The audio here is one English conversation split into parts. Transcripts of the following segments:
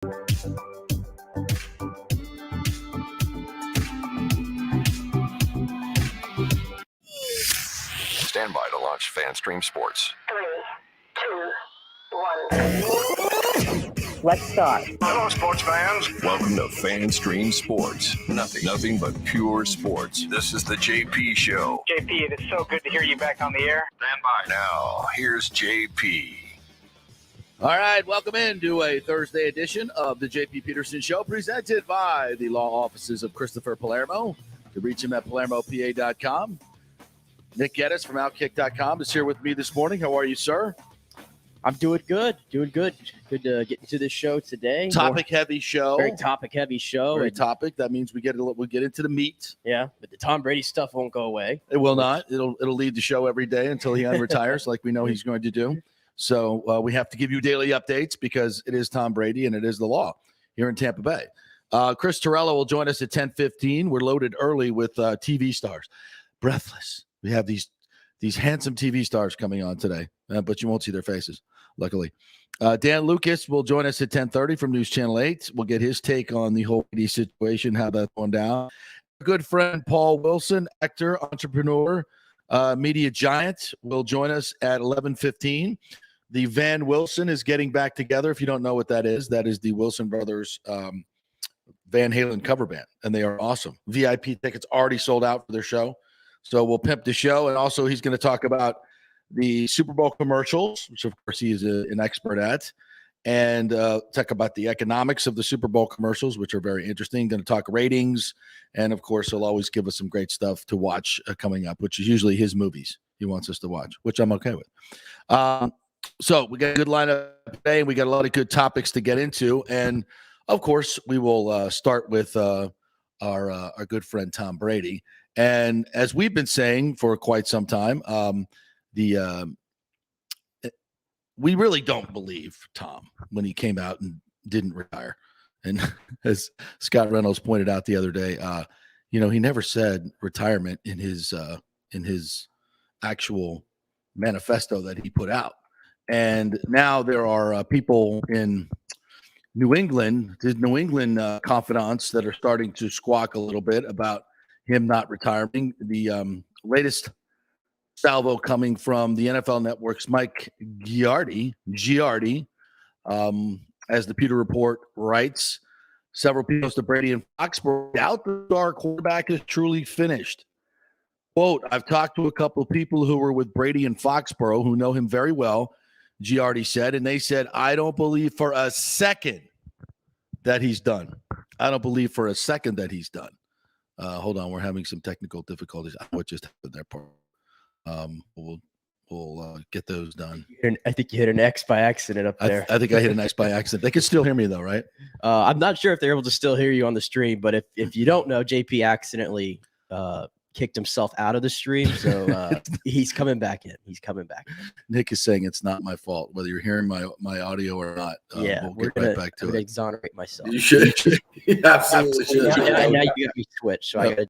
Stand by to launch FanStream Sports. 3, 2, 1. Let's start. Hello, sports fans. Welcome to FanStream Sports. Nothing but pure sports. This is the JP Show. JP, it is so good to hear you back on the air. Stand by. Now, here's JP. All right, welcome into a Thursday edition of the JP Peterson Show, presented by the law offices of Christopher Palermo. You can reach him at palermopa.com. Nick Geddes from Outkick.com is here with me this morning. How are you, sir? I'm doing good. Good to get into this show today. Topic-heavy show. Very topic-heavy show. Very topic. That means we get into the meat. Yeah, but the Tom Brady stuff won't go away. It will not. It'll lead the show every day until he retires, like we know he's going to do. So we have to give you daily updates because it is Tom Brady and it is the law here in Tampa Bay. Chris Torello will join us at 10:15. We're loaded early with TV stars. Breathless. We have these handsome TV stars coming on today, but you won't see their faces, luckily. Dan Lucas will join us at 10:30 from News Channel 8. We'll get his take on the whole Brady situation, how that's going down. Our good friend Paul Wilson, actor, entrepreneur, media giant, will join us at 11:15. The Van Wilson is getting back together. If you don't know what that is the Wilson Brothers Van Halen cover band, and they are awesome. VIP tickets already sold out for their show. So we'll pimp the show. And also he's going to talk about the Super Bowl commercials, which of course he is an expert at, and talk about the economics of the Super Bowl commercials, which are very interesting. Going to talk ratings. And of course, he'll always give us some great stuff to watch coming up, which is usually his movies he wants us to watch, which I'm okay with. So we got a good lineup today, and we got a lot of good topics to get into. And of course, we will start with our good friend Tom Brady. And as we've been saying for quite some time, we really don't believe Tom when he came out and didn't retire. And as Scott Reynolds pointed out the other day, he never said retirement in his actual manifesto that he put out. And now there are people in New England, confidants that are starting to squawk a little bit about him not retiring. The latest salvo coming from the NFL Network's Mike Giardi, as the Pewter Report writes, several people to Brady and Foxborough doubt the star quarterback is truly finished. Quote, I've talked to a couple of people who were with Brady and Foxborough who know him very well, Giardi said, and they said, I don't believe for a second that he's done. I don't believe for a second that he's done. Hold on, we're having some technical difficulties. I know what just happened there, part. We'll get those done. I think you hit an X by accident up there. I think I hit an X by accident. They can still hear me though, right? I'm not sure if they're able to still hear you on the stream, but if you don't know, JP accidentally kicked himself out of the stream, so he's coming back in. Nick is saying it's not my fault, whether you're hearing my audio or not. We'll get right back to it. Exonerate myself. You should. You absolutely should. Now you got me switched, so I got.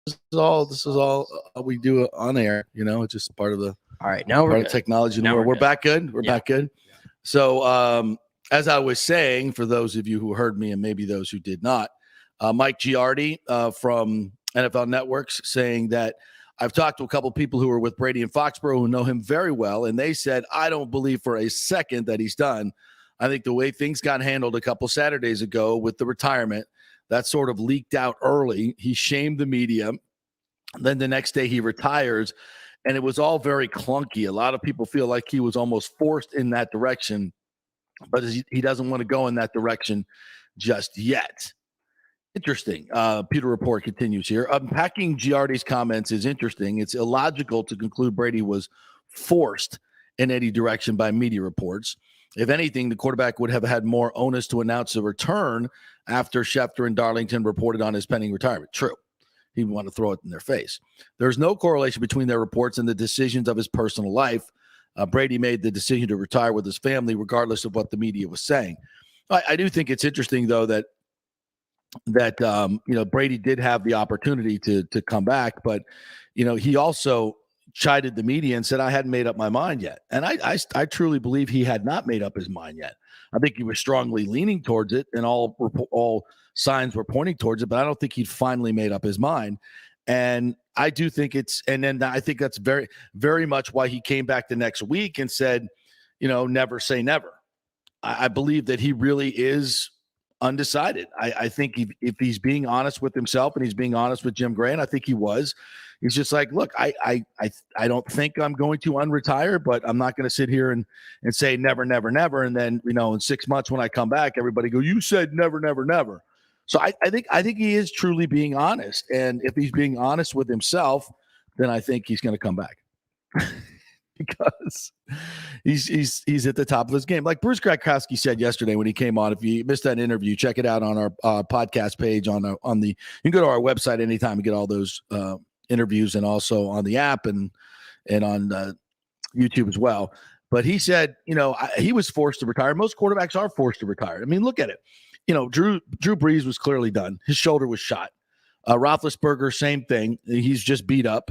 This is all we do on air. It's just part of the. All right, now we're technology. We're back good. We're back good. So as I was saying, for those of you who heard me and maybe those who did not, Mike Giardi from NFL Networks saying that I've talked to a couple of people who were with Brady and Foxborough who know him very well, and they said, I don't believe for a second that he's done. I think the way things got handled a couple Saturdays ago with the retirement, that sort of leaked out early. He shamed the media. Then the next day he retires, and it was all very clunky. A lot of people feel like he was almost forced in that direction, but he doesn't want to go in that direction just yet. Interesting. Pewter Report continues here. Unpacking Giardi's comments is interesting. It's illogical to conclude Brady was forced in any direction by media reports. If anything, the quarterback would have had more onus to announce a return after Schefter and Darlington reported on his pending retirement. True. He'd want to throw it in their face. There's no correlation between their reports and the decisions of his personal life. Brady made the decision to retire with his family, regardless of what the media was saying. I do think it's interesting, though, that Brady did have the opportunity to come back, but he also chided the media and said I hadn't made up my mind yet. And I truly believe he had not made up his mind yet. I think he was strongly leaning towards it, and all signs were pointing towards it, but I don't think he'd finally made up his mind. And I do think I think that's very, very much why he came back the next week and said, never say never. I believe that he really is undecided. I think if he's being honest with himself and he's being honest with Jim Gray, and I think he was, he's just like, look, I don't think I'm going to unretire, but I'm not going to sit here and say never, never, never. And then, in 6 months when I come back, everybody go, you said never, never, never. So I think he is truly being honest. And if he's being honest with himself, then I think he's going to come back. Because he's at the top of his game. Like Bruce Gradkowski said yesterday when he came on, if you missed that interview, check it out on our podcast page you can go to our website anytime and get all those interviews, and also on the app and on YouTube as well. But he said, he was forced to retire. Most quarterbacks are forced to retire. I mean, look at it. Drew Brees was clearly done. His shoulder was shot. Roethlisberger, same thing. He's just beat up.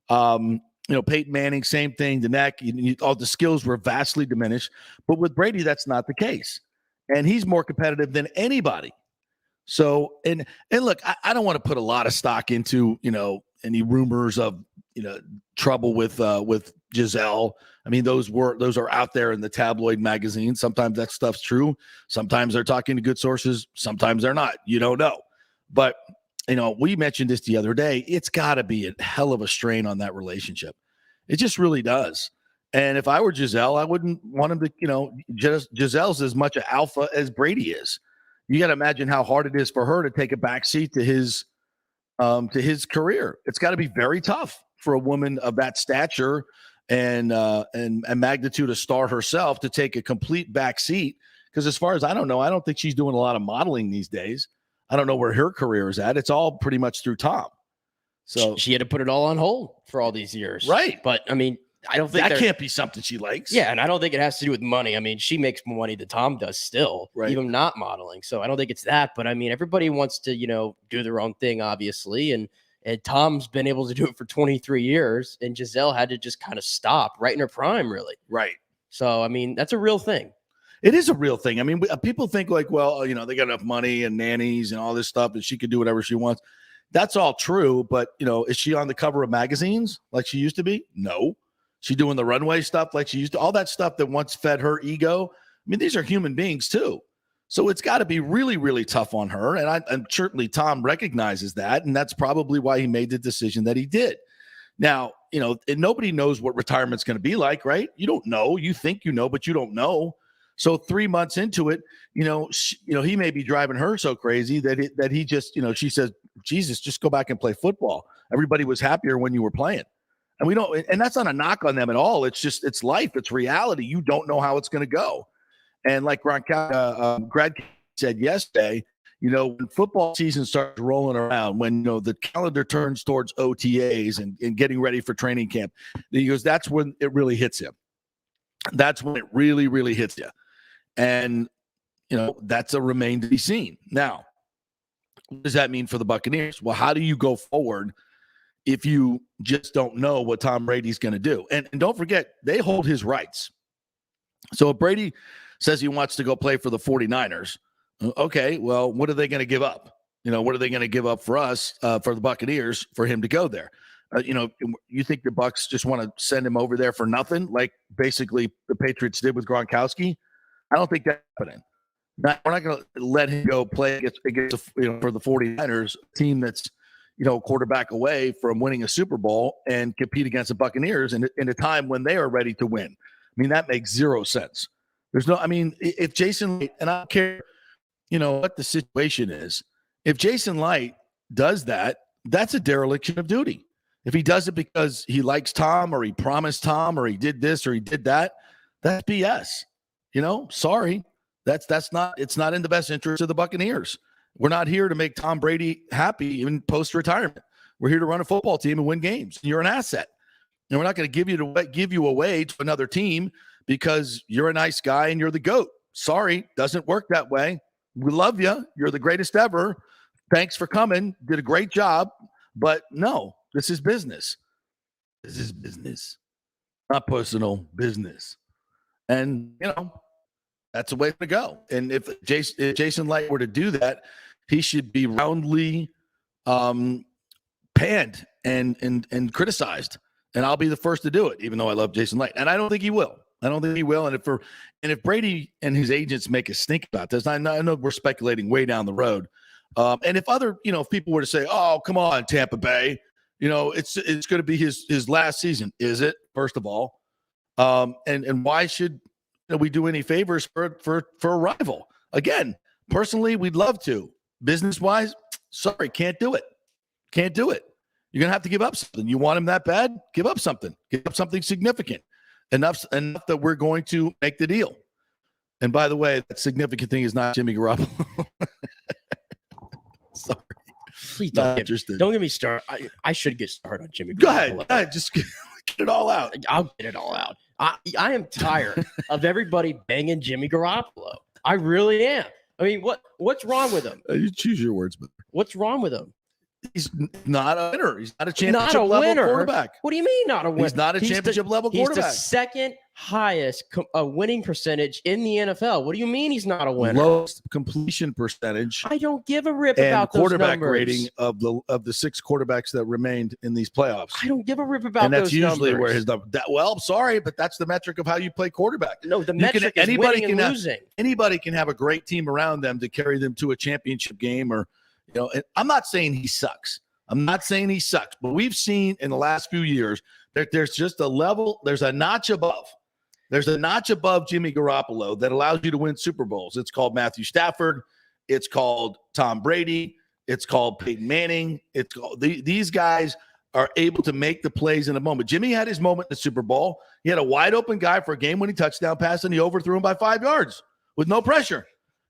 Peyton Manning, same thing. The neck, all the skills were vastly diminished. But with Brady, that's not the case. And he's more competitive than anybody. So, and look, I don't want to put a lot of stock into, any rumors of, trouble with Giselle. I mean, those are out there in the tabloid magazines. Sometimes that stuff's true. Sometimes they're talking to good sources. Sometimes they're not. You don't know. But we mentioned this the other day. It's got to be a hell of a strain on that relationship. It just really does. And if I were Giselle, I wouldn't want him to, Giselle's as much an alpha as Brady is. You got to imagine how hard it is for her to take a backseat to his career. It's got to be very tough for a woman of that stature and magnitude, a star herself, to take a complete backseat. Because as far as I don't think she's doing a lot of modeling these days. I don't know where her career is at. It's all pretty much through Tom. So she had to put it all on hold for all these years. Right. But I mean, I don't think that can't be something she likes. Yeah. And I don't think it has to do with money. I mean, she makes more money than Tom does still, right, even not modeling. So I don't think it's that. But I mean, everybody wants to, do their own thing, obviously. And Tom's been able to do it for 23 years. And Giselle had to just kind of stop right in her prime, really. Right. So, I mean, that's a real thing. It is a real thing. I mean, people think like, well, they got enough money and nannies and all this stuff, and she can do whatever she wants. That's all true. But, is she on the cover of magazines like she used to be? No. She doing the runway stuff like she used to. All that stuff that once fed her ego. I mean, these are human beings too. So it's got to be really, really tough on her. And certainly Tom recognizes that. And that's probably why he made the decision that he did. Now, and nobody knows what retirement's going to be like, right? You don't know. You think but you don't know. So 3 months into it, he may be driving her so crazy that he just, she says, Jesus, just go back and play football. Everybody was happier when you were playing. And that's not a knock on them at all. It's just, it's life. It's reality. You don't know how it's going to go. And like Grad said yesterday, when football season starts rolling around, when, the calendar turns towards OTAs and getting ready for training camp, he goes, that's when it really hits him. That's when it really, really hits you. And, that's a remain to be seen. Now, what does that mean for the Buccaneers? Well, how do you go forward if you just don't know what Tom Brady's going to do? And don't forget, they hold his rights. So if Brady says he wants to go play for the 49ers, okay, well, what are they going to give up? What are they going to give up for us, for the Buccaneers, for him to go there? You think the Bucs just want to send him over there for nothing, like basically the Patriots did with Gronkowski? I don't think that's happening. We're not going to let him go play against for the 49ers, team that's quarterback away from winning a Super Bowl, and compete against the Buccaneers in a time when they are ready to win. I mean, that makes zero sense. If Jason, and I don't care, what the situation is, if Jason Light does that, that's a dereliction of duty. If he does it because he likes Tom, or he promised Tom, or he did this or he did that, that's BS. Sorry. It's not in the best interest of the Buccaneers. We're not here to make Tom Brady happy even post-retirement. We're here to run a football team and win games. You're an asset. And we're not going to give you away to another team because you're a nice guy and you're the GOAT. Sorry, doesn't work that way. We love you. You're the greatest ever. Thanks for coming. Did a great job. But no, this is business. This is business, not personal business. And, that's the way to go. And if Jason Light were to do that, he should be roundly panned and criticized. And I'll be the first to do it, even though I love Jason Light. And I don't think he will. And if Brady and his agents make a stink about this, I know we're speculating way down the road. And if other, if people were to say, "Oh, come on, Tampa Bay, it's going to be his last season," is it? First of all, and why should we do any favors for a rival? Again, personally, we'd love to. Business wise, sorry, can't do it. Can't do it. You're gonna have to give up something. You want him that bad? Give up something. Give up something significant. Enough that we're going to make the deal. And by the way, that significant thing is not Jimmy Garoppolo. Sorry. Please don't get me started. I should get started on Jimmy Garoppolo. Go ahead. Just get it all out. I'll get it all out. I am tired of everybody banging Jimmy Garoppolo. I really am. I mean, what's wrong with him? You choose your words, but what's wrong with him? He's not a winner. He's not a championship level quarterback. What do you mean not a winner? He's not a championship level quarterback. He's the second highest winning percentage in the NFL. What do you mean he's not a winner? Lowest completion percentage. I don't give a rip about those quarterback numbers. rating of the 6 quarterbacks that remained in these playoffs. I don't give a rip about those numbers. And that's usually where his number. Well, sorry, but that's the metric of how you play quarterback. No, the metric is winning and losing. Anybody can have a great team around them to carry them to a championship game, or and I'm not saying he sucks. But we've seen in the last few years that there's just a level, there's a notch above. There's a notch above Jimmy Garoppolo that allows you to win Super Bowls. It's called Matthew Stafford. It's called Tom Brady. It's called Peyton Manning. It's called these guys are able to make the plays in a moment. Jimmy had his moment in the Super Bowl. He had a wide open guy for a game-winning touchdown pass, and he overthrew him by 5 yards with no pressure.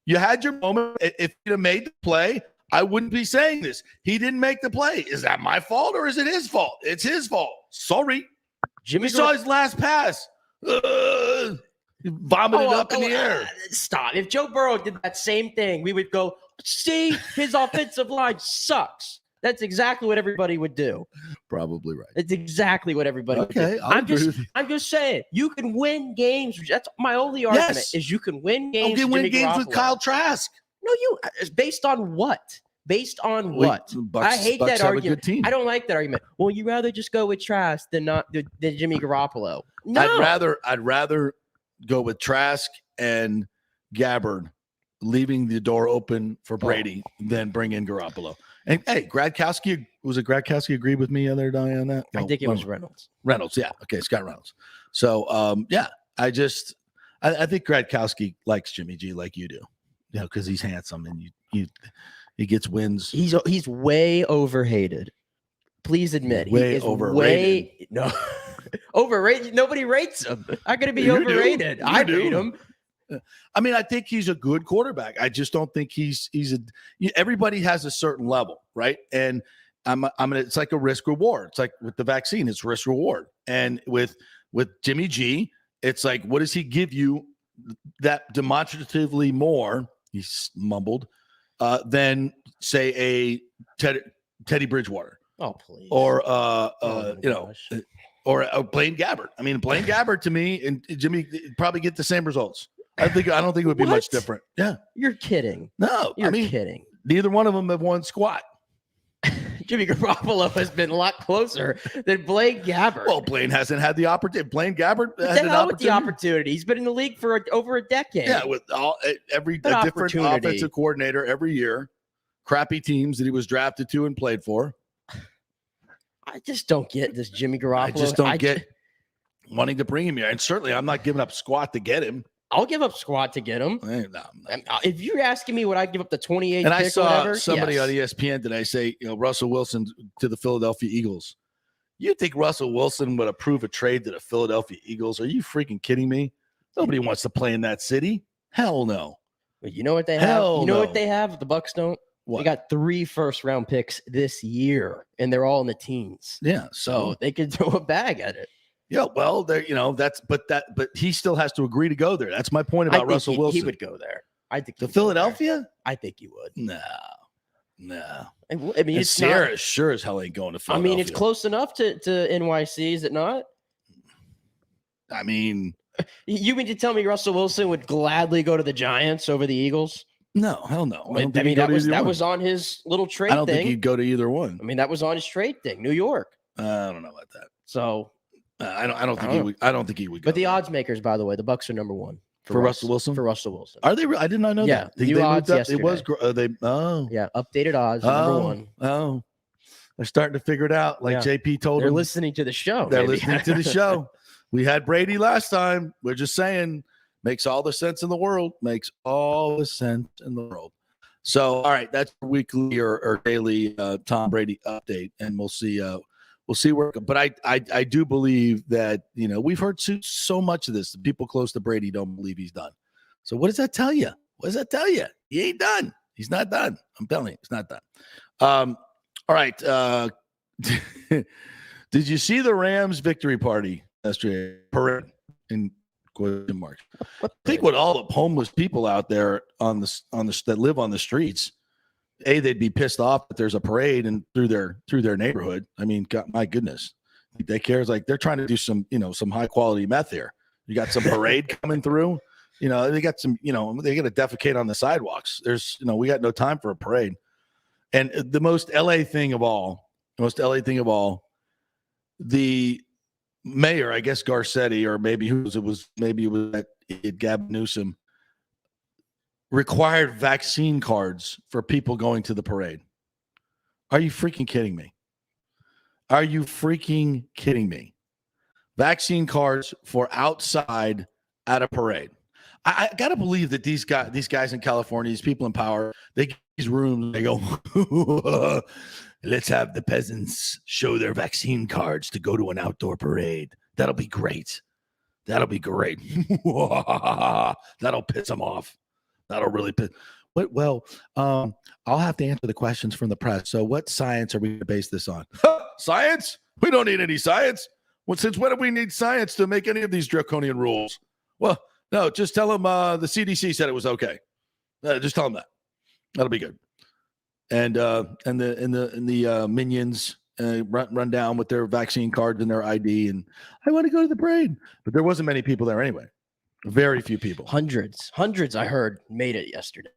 You had your moment. If you'd have made the play, I wouldn't be saying this. He didn't make the play. Is that my fault or is it his fault? It's his fault. Sorry. Jimmy saw his last pass. He vomited up in the air. Stop. If Joe Burrow did that same thing, we would go, see, his offensive line sucks. That's exactly what everybody would do. Probably right. It's exactly what everybody would do. I'm just saying, you can win games. That's my only argument is you can win games. You can win games with Kyle Trask. No, based on what? Based on what? I hate that argument. I don't like that argument. Well, you rather just go with Trask than Jimmy Garoppolo. No, I'd rather go with Trask and Gabbard, leaving the door open for Brady than bring in Garoppolo. And hey, Gradkowski agreed with me the other day on that? I think it was Reynolds. Reynolds, yeah. Okay, Scott Reynolds. So I think Gradkowski likes Jimmy G like you do. Because he's handsome and he gets wins. He's way overhated. Please admit, he is overrated. Overrated. Nobody rates him. I'm going to be overrated. I rate him. I mean, I think he's a good quarterback. I just don't think everybody has a certain level, right? And it's like a risk reward. It's like with the vaccine, it's risk reward. And with Jimmy G, it's like, what does he give you that demonstratively more? He mumbled, than say a Teddy Bridgewater. Oh, please. Or or Blaine Gabbert. I mean, Blaine Gabbert to me and Jimmy probably get the same results. I don't think it would be much different. Yeah. You're kidding. No, you're kidding. Neither one of them have won squat. Jimmy Garoppolo has been a lot closer than Blaine Gabbert. Well, Blaine hasn't had the opportunity. Blaine Gabbert had an opportunity. With the opportunity. He's been in the league for over a decade. Yeah, with every different offensive coordinator every year, crappy teams that he was drafted to and played for. I just don't get this Jimmy Garoppolo. I just don't get wanting to bring him here. And certainly I'm not giving up squat to get him. I'll give up squat to get him. If you're asking me, would I give up the 28? And I saw somebody on ESPN today say, Russell Wilson to the Philadelphia Eagles. You think Russell Wilson would approve a trade to the Philadelphia Eagles? Are you freaking kidding me? Nobody wants to play in that city. Hell no. But you know what they have? What they have? The Bucs don't. What? They got 3 first-round picks this year, and they're all in the teens. Yeah, so they could throw a bag at it. Yeah, well, but he still has to agree to go there. That's my point about Russell Wilson. He would go there. I think to Philadelphia. I think he would. No, No. I mean, it's Sierra not, sure as hell ain't going to I Philadelphia. mean, it's close enough to NYC, is it not? I mean, You mean to tell me Russell Wilson would gladly go to the Giants over the Eagles? no, hell no. I mean, that was on his little trade thing. I don't think he'd go to either one. I mean, that was on his trade thing, New York. I don't know about that. So I don't think he would. I don't think he would go. But the there. odds makers, by the way, the Bucs are number one for Russell Wilson. For Russell Wilson, are they? I did not know yeah, that. new odds yesterday. It was. They. Oh. Yeah, updated odds. Number one. Oh. They're starting to figure it out. Like JP told They're them. listening to the show. They're listening to the show. We had Brady last time. We're just saying, makes all the sense in the world. Makes all the sense in the world. So, all right, that's weekly or daily Tom Brady update, and we'll see. We'll see where. But I do believe that we've heard so much of this. The people close to Brady don't believe he's done. So, what does that tell you? What does that tell you? He ain't done. He's not done. I'm telling you, he's not done. All right. Did you see the Rams victory party yesterday? Parade in question marks. I think with all the homeless people out there on the that live on the streets, they'd be pissed off that there's a parade and through their neighborhood. I mean, God, my goodness, they care. It's like they're trying to do some high quality meth here. You got some parade coming through. They got some. They got to defecate on the sidewalks. There's we got no time for a parade. And the most LA thing of all, the mayor, I guess Garcetti, or maybe it was Gavin Newsom, required vaccine cards for people going to the parade. Are you freaking kidding me? Are you freaking kidding me? Vaccine cards for outside at a parade. I got to believe that these guys in California, these people in power, they get these rooms, they go, let's have the peasants show their vaccine cards to go to an outdoor parade. That'll be great. That'll piss them off. That'll really piss. Well, I'll have to answer the questions from the press. So what science are we going to base this on? Science? We don't need any science. Well, since when do we need science to make any of these draconian rules? Well, no, just tell them the CDC said it was okay. Just tell them that. That'll be good. And the minions run down with their vaccine cards and their ID, and I want to go to the parade. But there wasn't many people there anyway. Very few people. Hundreds. I heard made it yesterday.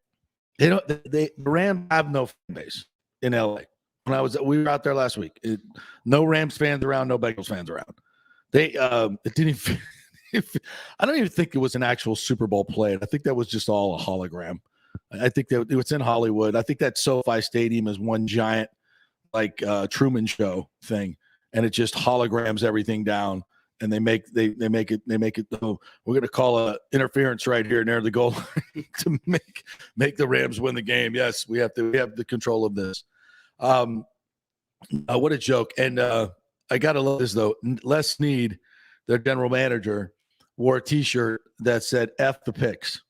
The Rams have no fan base in LA. We were out there last week. No Rams fans around, no Bengals fans around. It didn't even. I don't even think it was an actual Super Bowl play. I think that was just all a hologram. I think that it's in Hollywood. I think that SoFi Stadium is one giant Truman Show thing, and it just holograms everything down. And they make it. Oh, we're going to call a interference right here near the goal line to make the Rams win the game. Yes, we have the control of this. What a joke! And I got to love this though. Les Snead, their general manager, wore a T-shirt that said "F the picks."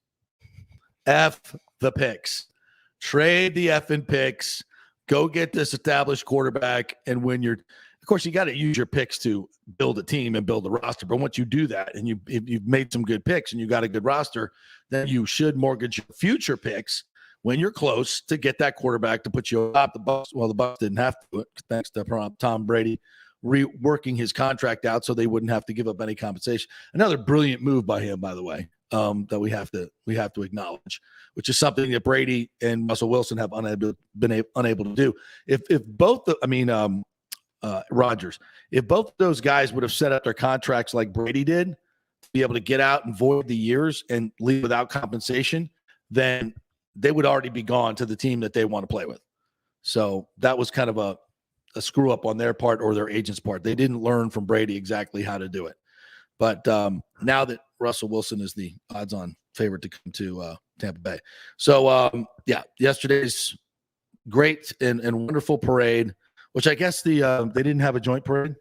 F the picks. Trade the effing picks. Go get this established quarterback and win your. Of course, you got to use your picks to build a team and build a roster. But once you do that and you've made some good picks and you got a good roster, then you should mortgage your future picks when you're close to get that quarterback to put you up. The Bucs didn't have to do it thanks to Tom Brady reworking his contract out so they wouldn't have to give up any compensation. Another brilliant move by him, by the way, that we have to acknowledge, which is something that Brady and Russell Wilson have been unable to do. If both Rodgers, if both of those guys would have set up their contracts like Brady did, to be able to get out and void the years and leave without compensation, then they would already be gone to the team that they want to play with. So that was kind of a screw up on their part or their agent's part. They didn't learn from Brady exactly how to do it. But now that Russell Wilson is the odds-on favorite to come to Tampa Bay. So, yesterday's great and wonderful parade, which I guess they didn't have a joint parade.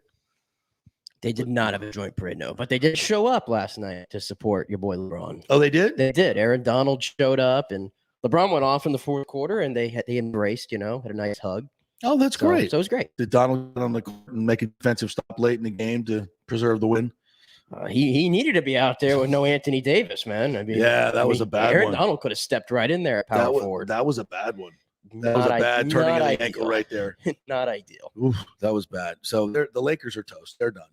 They did not have a joint parade, no. But they did show up last night to support your boy LeBron. Oh, they did? They did. Aaron Donald showed up, and LeBron went off in the fourth quarter, and they embraced, had a nice hug. Oh, that's great. So it was great. Did Donald get on the court and make a defensive stop late in the game to preserve the win? He needed to be out there with no Anthony Davis, man. I mean, that was a bad one. Aaron Donald could have stepped right in there at power forward. That was a bad one. That was a bad turning of the ankle right there. Not ideal. Oof, that was bad. So the Lakers are toast. They're done.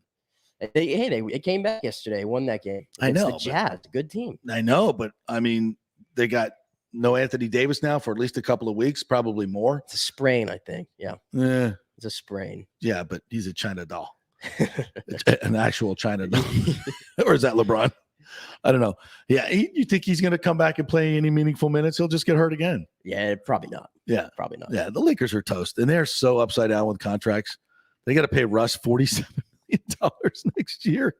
They came back yesterday, won that game. I know. The Jazz, good team. I know, but I mean, they got no Anthony Davis now for at least a couple of weeks, probably more. It's a sprain, I think. Yeah. It's a sprain. Yeah, but he's a China doll. An actual China doll. Or is that LeBron? I don't know. Yeah, you think he's going to come back and play any meaningful minutes? He'll just get hurt again. Yeah, probably not. Yeah. Probably not. Yeah, the Lakers are toast, and they're so upside down with contracts. They got to pay Russ $47 million next year.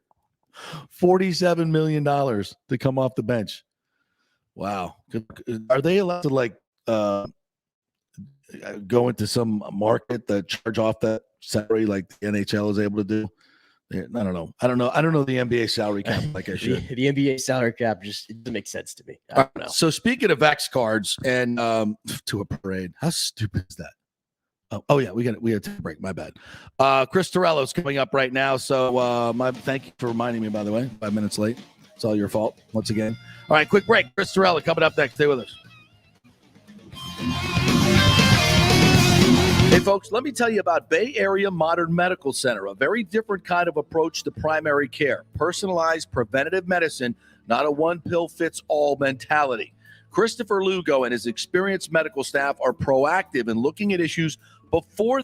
$47 million to come off the bench. Wow. Are they allowed to go into some market that charge off that salary like the NHL is able to do? I don't know. I don't know the NBA salary cap like I should. The NBA salary cap it doesn't make sense to me. I don't know. So speaking of X cards and to a parade, how stupid is that? Oh yeah, we got to take a break. My bad. Chris Torello is coming up right now. So thank you for reminding me. By the way, 5 minutes late. It's all your fault once again. All right, quick break. Chris Torello coming up next. Stay with us. Hey, folks, let me tell you about Bay Area Modern Medical Center, a very different kind of approach to primary care. Personalized preventative medicine, not a one-pill-fits-all mentality. Christopher Lugo and his experienced medical staff are proactive in looking at issues before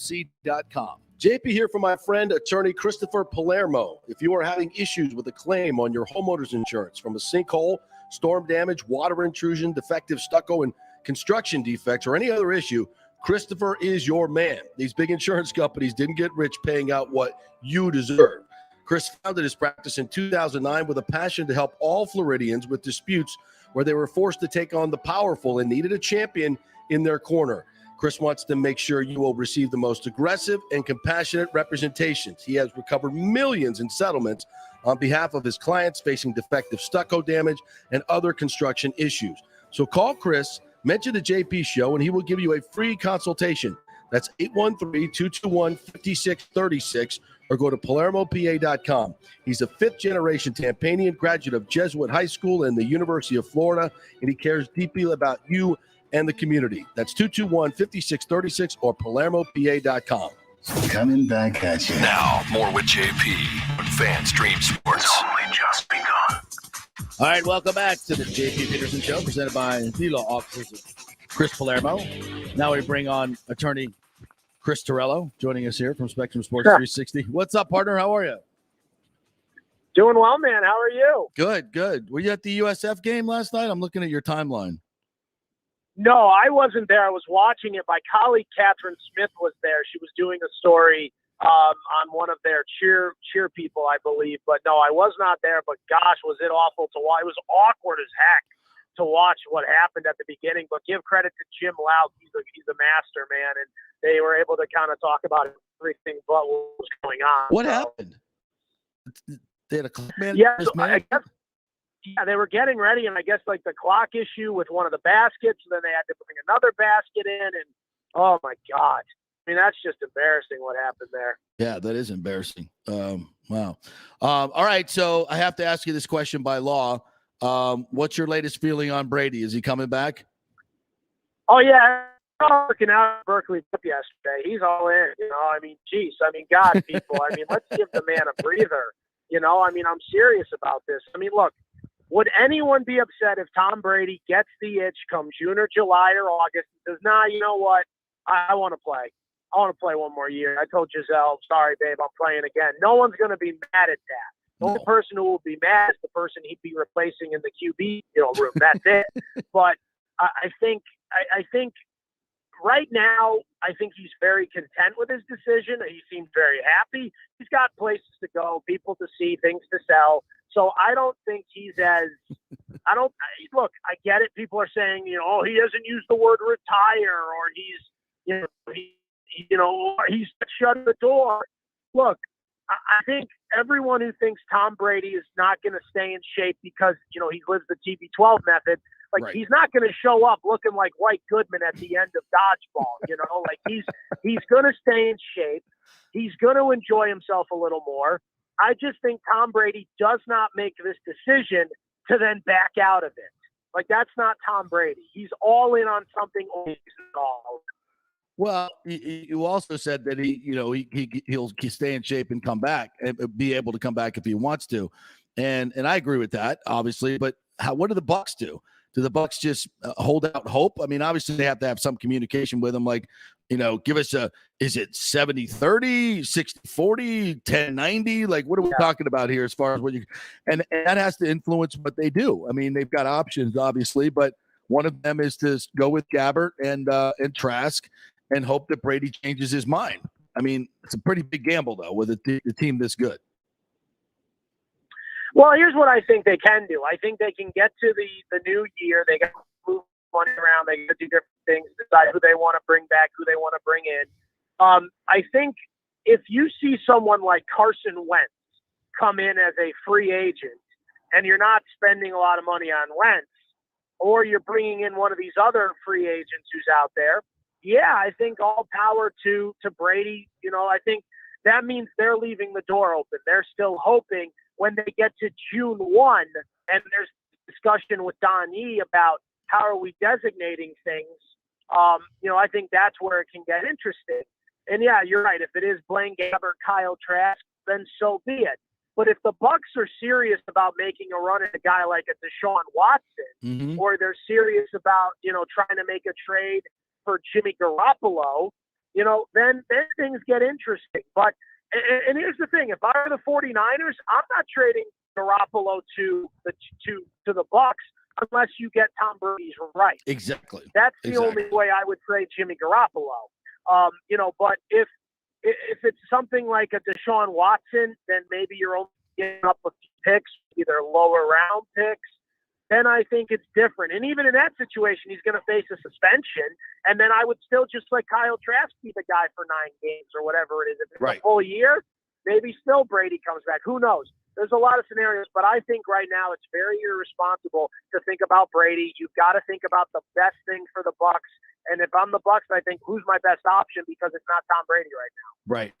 C.com. JP here for my friend, attorney Christopher Palermo. If you are having issues with a claim on your homeowner's insurance from a sinkhole, storm damage, water intrusion, defective stucco, and construction defects, or any other issue, Christopher is your man. These big insurance companies didn't get rich paying out what you deserve. Chris founded his practice in 2009 with a passion to help all Floridians with disputes where they were forced to take on the powerful and needed a champion in their corner. Chris wants to make sure you will receive the most aggressive and compassionate representations. He has recovered millions in settlements on behalf of his clients facing defective stucco damage and other construction issues. So call Chris, mention the JP Show, and he will give you a free consultation. That's 813-221-5636, or go to PalermoPA.com. He's a fifth-generation Tampanian graduate of Jesuit High School and the University of Florida, and he cares deeply about you and the community. That's 221-5636 or PalermoPA.com. Coming back at you. Now, more with JP on Fans Dream Sports. It's only just begun. All right, welcome back to the JP Peterson Show, presented by the law offices of Chris Palermo. Now we bring on attorney Chris Torello, joining us here from Spectrum Sports 360. What's up, partner? How are you? Doing well, man. How are you? Good, good. Were you at the USF game last night? I'm looking at your timeline. No, I wasn't there. I was watching it. My colleague Catherine Smith was there. She was doing a story on one of their cheer people, I believe. But no, I was not there. But gosh, was it awful to watch. It was awkward as heck to watch what happened at the beginning. But give credit to Jim Loud. He's a master, man. And they were able to kind of talk about everything but what was going on. What happened? They had a clock man? Yeah, so I guess. Yeah, they were getting ready, and I guess like the clock issue with one of the baskets, and then they had to bring another basket in, and oh my God. I mean, that's just embarrassing what happened there. Yeah, that is embarrassing. Wow. All right, so I have to ask you this question by law. What's your latest feeling on Brady? Is he coming back? Oh, yeah. Working out at Berkeley yesterday. He's all in, you know. I mean, geez. I mean, God, people. I mean, let's give the man a breather. You know, I mean, I'm serious about this. I mean, look. Would anyone be upset if Tom Brady gets the itch come June or July or August and says, nah, you know what? I want to play. I want to play one more year. I told Giselle, sorry, babe, I'm playing again. No one's going to be mad at that. The only person who will be mad is the person he'd be replacing in the QB room. That's it. But I think right now, I think he's very content with his decision. He seems very happy. He's got places to go, people to see, things to sell. So I don't think he's look, I get it. People are saying, oh, he hasn't used the word retire, or he's shut the door. Look, I think everyone who thinks Tom Brady is not going to stay in shape because, he lives the TB12 method, Right. He's not going to show up looking like White Goodman at the end of dodgeball, he's going to stay in shape. He's going to enjoy himself a little more. I just think Tom Brady does not make this decision to then back out of it. That's not Tom Brady. He's all in on something. All. Well, you also said that he'll stay in shape and come back and be able to come back if he wants to, and I agree with that, obviously. But what do the Bucs do? Do the Bucs just hold out hope? I mean, obviously they have to have some communication with him, give us is it 70-30, 60-40, 10-90? What are we talking about here as far as and that has to influence what they do. I mean, they've got options, obviously, but one of them is to go with Gabbert and Trask and hope that Brady changes his mind. I mean, it's a pretty big gamble, though, with a team this good. Well, here's what I think they can do. I think they can get to the new year. They got to move money around. They got to do different things, decide who they want to bring back, who they want to bring in. I think if you see someone like Carson Wentz come in as a free agent and you're not spending a lot of money on Wentz, or you're bringing in one of these other free agents who's out there, I think all power to Brady. I think that means they're leaving the door open. They're still hoping when they get to June 1 and there's discussion with Don Yee about how are we designating things, I think that's where it can get interesting. And you're right. If it is Blaine Gabbert, Kyle Trask, then so be it. But if the Bucs are serious about making a run at a guy like a Deshaun Watson, or they're serious about, trying to make a trade for Jimmy Garoppolo, then things get interesting. But and here's the thing: if I were the 49ers, I'm not trading Garoppolo to the Bucs unless you get Tom Brady's right. Exactly. That's the only way I would trade Jimmy Garoppolo. But if it's something like a Deshaun Watson, then maybe you're only getting up a few picks, either lower round picks. Then I think it's different. And even in that situation, he's going to face a suspension. And then I would still just let Kyle Trask be the guy for 9 games or whatever it is. If it's a full year, maybe still Brady comes back. Who knows? There's a lot of scenarios, but I think right now it's very irresponsible to think about Brady. You've got to think about the best thing for the Bucs. And if I'm the Bucs, I think who's my best option, because it's not Tom Brady right now. Right.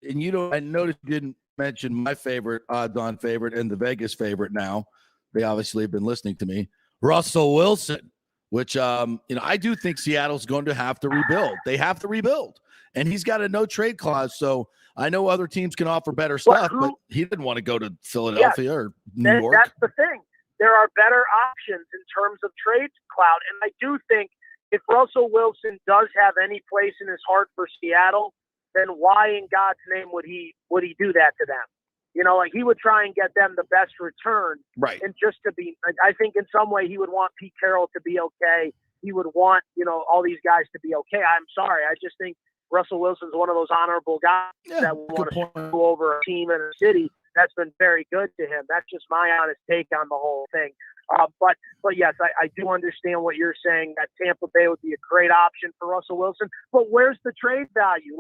And I noticed you didn't mention my favorite odds-on favorite and the Vegas favorite now. They obviously have been listening to me. Russell Wilson, which, I do think Seattle's going to have to rebuild. They have to rebuild. And he's got a no-trade clause. So I know other teams can offer better stuff, but he didn't want to go to Philadelphia or New York. That's the thing. There are better options in terms of trade clout. And I do think if Russell Wilson does have any place in his heart for Seattle, then why in God's name would he do that to them? He would try and get them the best return. Right. And just to be, I think in some way he would want Pete Carroll to be okay. He would want, all these guys to be okay. I'm sorry. I just think Russell Wilson's one of those honorable guys that would want to screw over a team in a city that's been very good to him. That's just my honest take on the whole thing. But yes, I do understand what you're saying, that Tampa Bay would be a great option for Russell Wilson. But where's the trade value?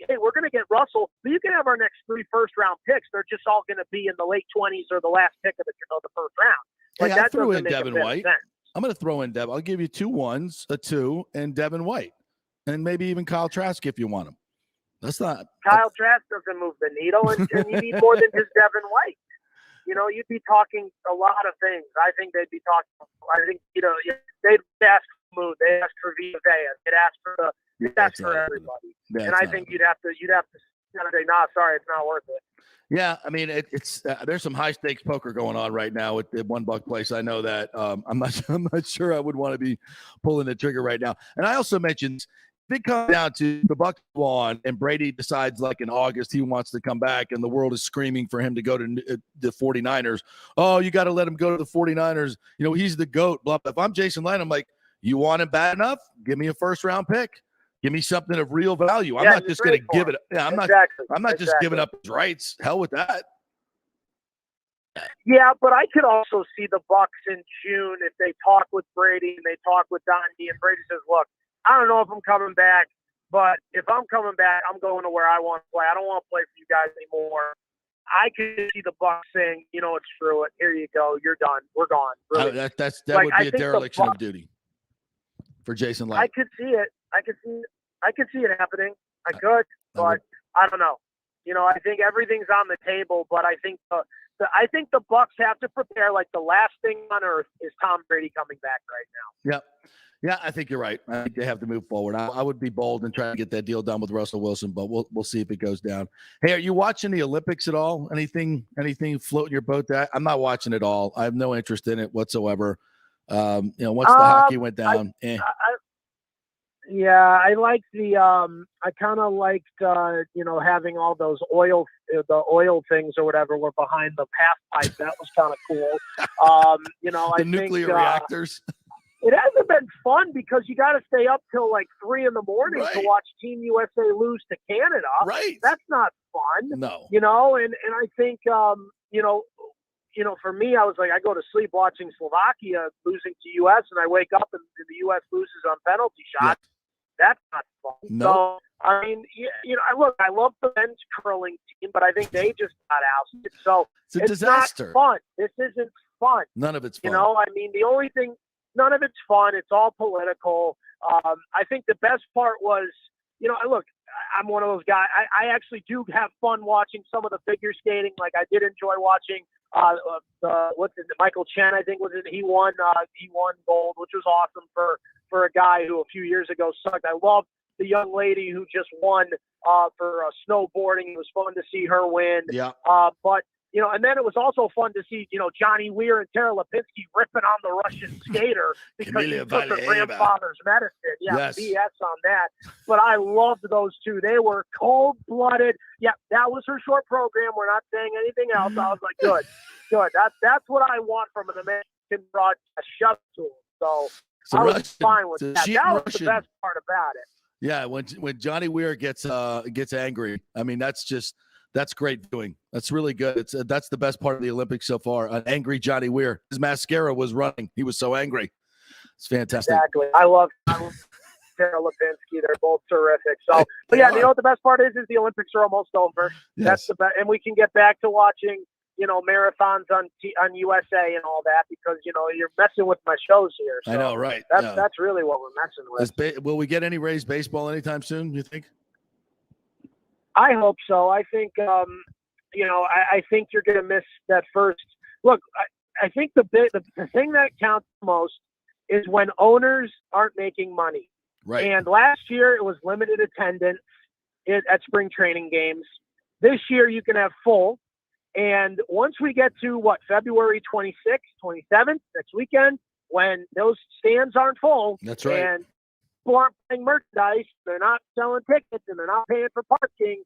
Hey, we're going to get Russell, but you can have our next 3 first-round picks. They're just all going to be in the late 20s or the last pick of the first round. That threw in Devin White. I'm going to throw in Devin. I'll give you 2 1s, a 2, and Devin White, and maybe even Kyle Trask if you want him. Kyle Trask doesn't move the needle, and you need more than just Devin White. You'd be talking a lot of things. I think they'd be talking. I think they'd ask for Mood, they'd ask for Vita Vea, they'd ask for everybody. And I think you'd have to say, nah, sorry, it's not worth it. Yeah, I mean, it's there's some high stakes poker going on right now at the $1 place. I know that. I'm not sure I would want to be pulling the trigger right now. And I also mentioned, if it comes down to the Bucs go on and Brady decides in August he wants to come back and the world is screaming for him to go to the 49ers. Oh, you got to let him go to the 49ers. He's the GOAT. Blah, blah. If I'm Jason Light, I'm like, you want him bad enough? Give me a first-round pick. Give me something of real value. I'm Yeah, not you just going to trade for give him. it. Yeah, I'm not just giving up his rights. Hell with that. Yeah, but I could also see the Bucs in June if they talk with Brady and they talk with Donnie, and Brady says, "Look, I don't know if I'm coming back, but if I'm coming back, I'm going to where I want to play. I don't want to play for you guys anymore." I could see the Bucs saying, "You know what? Screw it. Here you go. You're done. We're gone." Really. That Like, would I be a think the dereliction of Bucs- duty for Jason Light. I could see it. I could see it happening. I could, but I don't know. You know, I think everything's on the table, but I think the Bucs have to prepare. Like, the last thing on earth is Tom Brady coming back right now. Yep. Yeah, I think you're right. I think they have to move forward. I would be bold and try to get that deal done with Russell Wilson, but we'll see if it goes down. Hey, are you watching the Olympics at all? Anything floating your boat? That I'm not watching it all. I have no interest in it whatsoever. Once the hockey went down, I like I kind of liked having all those oil things or whatever were behind the half pipe. That was kind of cool. the nuclear reactors. It hasn't been fun because you got to stay up till like 3 a.m. to watch Team USA lose to Canada. Right. That's not fun. No. And I think, for me, I was like, I go to sleep watching Slovakia losing to U.S. and I wake up and the U.S. loses on penalty shots. Yeah. That's not fun. No. So, I mean, I love the men's curling team, but I think they just got ousted. So it's a disaster. Not fun. This isn't fun. None of it's fun. The only thing, none of it's fun. It's all political. I think the best part was, I'm one of those guys. I actually do have fun watching some of the figure skating. Like, I did enjoy watching Michael Chen, I think was it. He won gold, which was awesome for a guy who a few years ago sucked. I love the young lady who just won for snowboarding. It was fun to see her win. Yeah. But and then it was also fun to see, Johnny Weir and Tara Lipinski ripping on the Russian skater because she took her grandfather's medicine. Yeah, yes. BS on that. But I loved those two. They were cold-blooded. Yeah, that was her short program. We're not saying anything else. I was like, good. That's what I want from an American broadcast. Shut to them. So I was fine with that. That was the best part about it. Yeah, when Johnny Weir gets angry, I mean, that's great viewing. That's really good. That's the best part of the Olympics so far. An angry Johnny Weir. His mascara was running. He was so angry. It's fantastic. Exactly. I love Tara Lipinski. They're both terrific. So, but yeah, the best part is the Olympics are almost over. Yes. That's the best, and we can get back to watching marathons on USA and all that because you're messing with my shows here. So I know, right? That's really what we're messing with. Will we get any Rays baseball anytime soon? You think? I hope so. I think, I think you're going to miss that first. Look, I think the thing that counts most is when owners aren't making money. Right. And last year it was limited attendance at spring training games. This year you can have full. And once we get to February 26th, 27th, next weekend, when those stands aren't full. That's right. And people aren't buying merchandise, they're not selling tickets, and they're not paying for parking,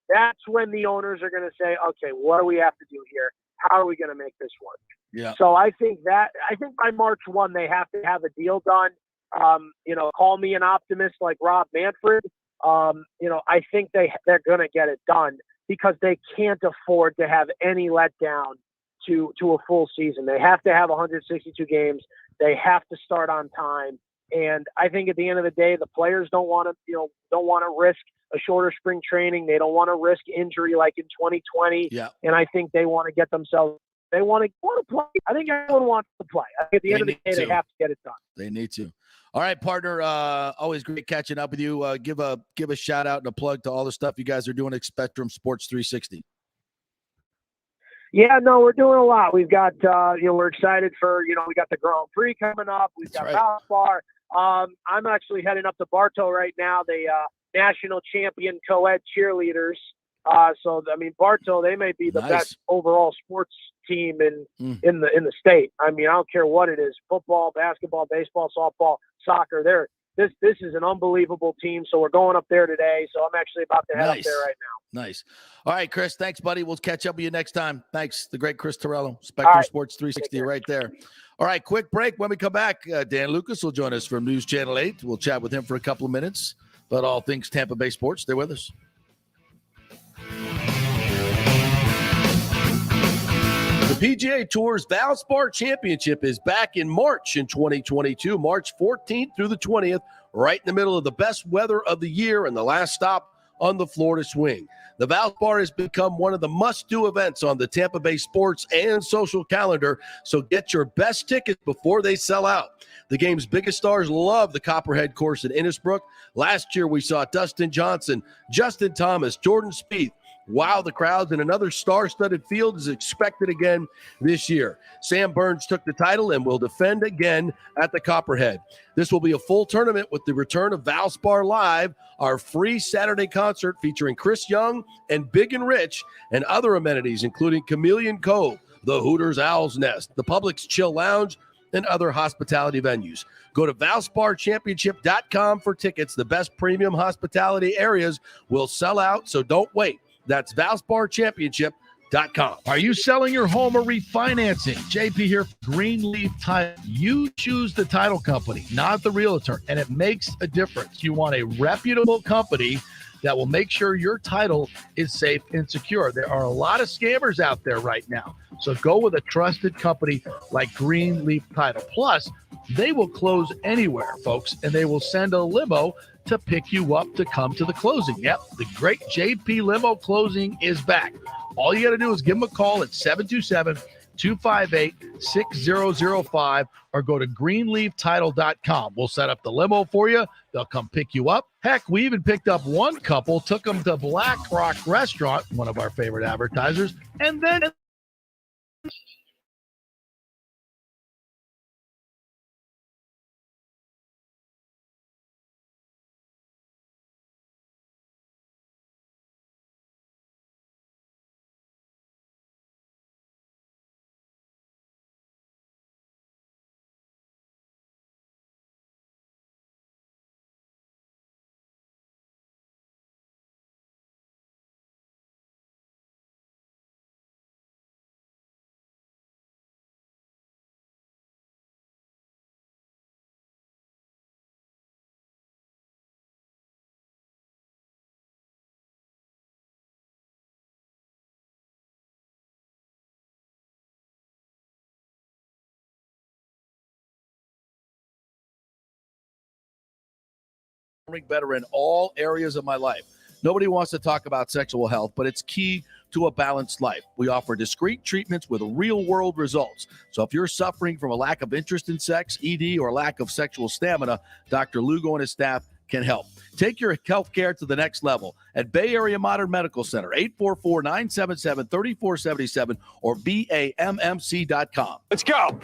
that's when the owners are going to say, okay, what do we have to do here? How are we going to make this work? Yeah. So I think by March 1, they have to have a deal done. Call me an optimist like Rob Manfred. I think they're going to get it done because they can't afford to have any letdown to a full season. They have to have 162 games. They have to start on time. And I think at the end of the day, the players don't want to risk a shorter spring training. They don't want to risk injury like in 2020. Yeah. And I think they want to get themselves. They want to play. I think everyone wants to play. I think at the end of the day, they have to get it done. They need to. All right, partner. Always great catching up with you. Give a shout out and a plug to all the stuff you guys are doing at Spectrum Sports 360. Yeah, no, we're doing a lot. We've got, we're excited for, we got the Grand Prix coming up. We've got Valspar. I'm actually heading up to Bartow right now, the national champion co-ed cheerleaders. Bartow, they may be the best overall sports team in the state. I mean, I don't care what it is: football, basketball, baseball, softball, soccer. This is an unbelievable team. So we're going up there today. So I'm actually about to head up there right now. Nice. All right, Chris. Thanks, buddy. We'll catch up with you next time. Thanks. The great Chris Torello, Spectrum Sports 360 right there. All right, quick break. When we come back, Dan Lucas will join us from News Channel 8. We'll chat with him for a couple of minutes. But all things Tampa Bay sports, stay with us. The PGA Tour's Valspar Championship is back in March in 2022, March 14th through the 20th, right in the middle of the best weather of the year and the last stop on the Florida swing. The Valspar has become one of the must-do events on the Tampa Bay sports and social calendar, so get your best tickets before they sell out. The game's biggest stars love the Copperhead course in Innisbrook. Last year, we saw Dustin Johnson, Justin Thomas, Jordan Spieth wow the crowds, and another star-studded field is expected again this year. Sam Burns took the title and will defend again at the Copperhead. This will be a full tournament with the return of Valspar Live, our free Saturday concert featuring Chris Young and Big and Rich, and other amenities including Chameleon Cove, the Hooters Owl's Nest, the Publix Chill Lounge, and other hospitality venues. Go to ValsparChampionship.com for tickets. The best premium hospitality areas will sell out, so don't wait. That's ValsparChampionship.com. Are you selling your home or refinancing? JP here, Greenleaf Title. You choose the title company, not the realtor, and it makes a difference. You want a reputable company that will make sure your title is safe and secure. There are a lot of scammers out there right now. So go with a trusted company like Greenleaf Title. Plus, they will close anywhere, folks, and they will send a limo to pick you up to come to the closing. Yep, the great JP Limo Closing is back. All you got to do is give them a call at 727-258-6005 or go to greenleaftitle.com. We'll set up the limo for you. They'll come pick you up. Heck, we even picked up one couple, took them to Black Rock Restaurant, one of our favorite advertisers, and then better in all areas of my life. Nobody wants to talk about sexual health, but it's key to a balanced life. We offer discreet treatments with real-world results. So if you're suffering from a lack of interest in sex, ED, or lack of sexual stamina, Dr. Lugo and his staff can help. Take your health care to the next level at Bay Area Modern Medical Center, 844-977-3477 or BAMMC.com. Let's go.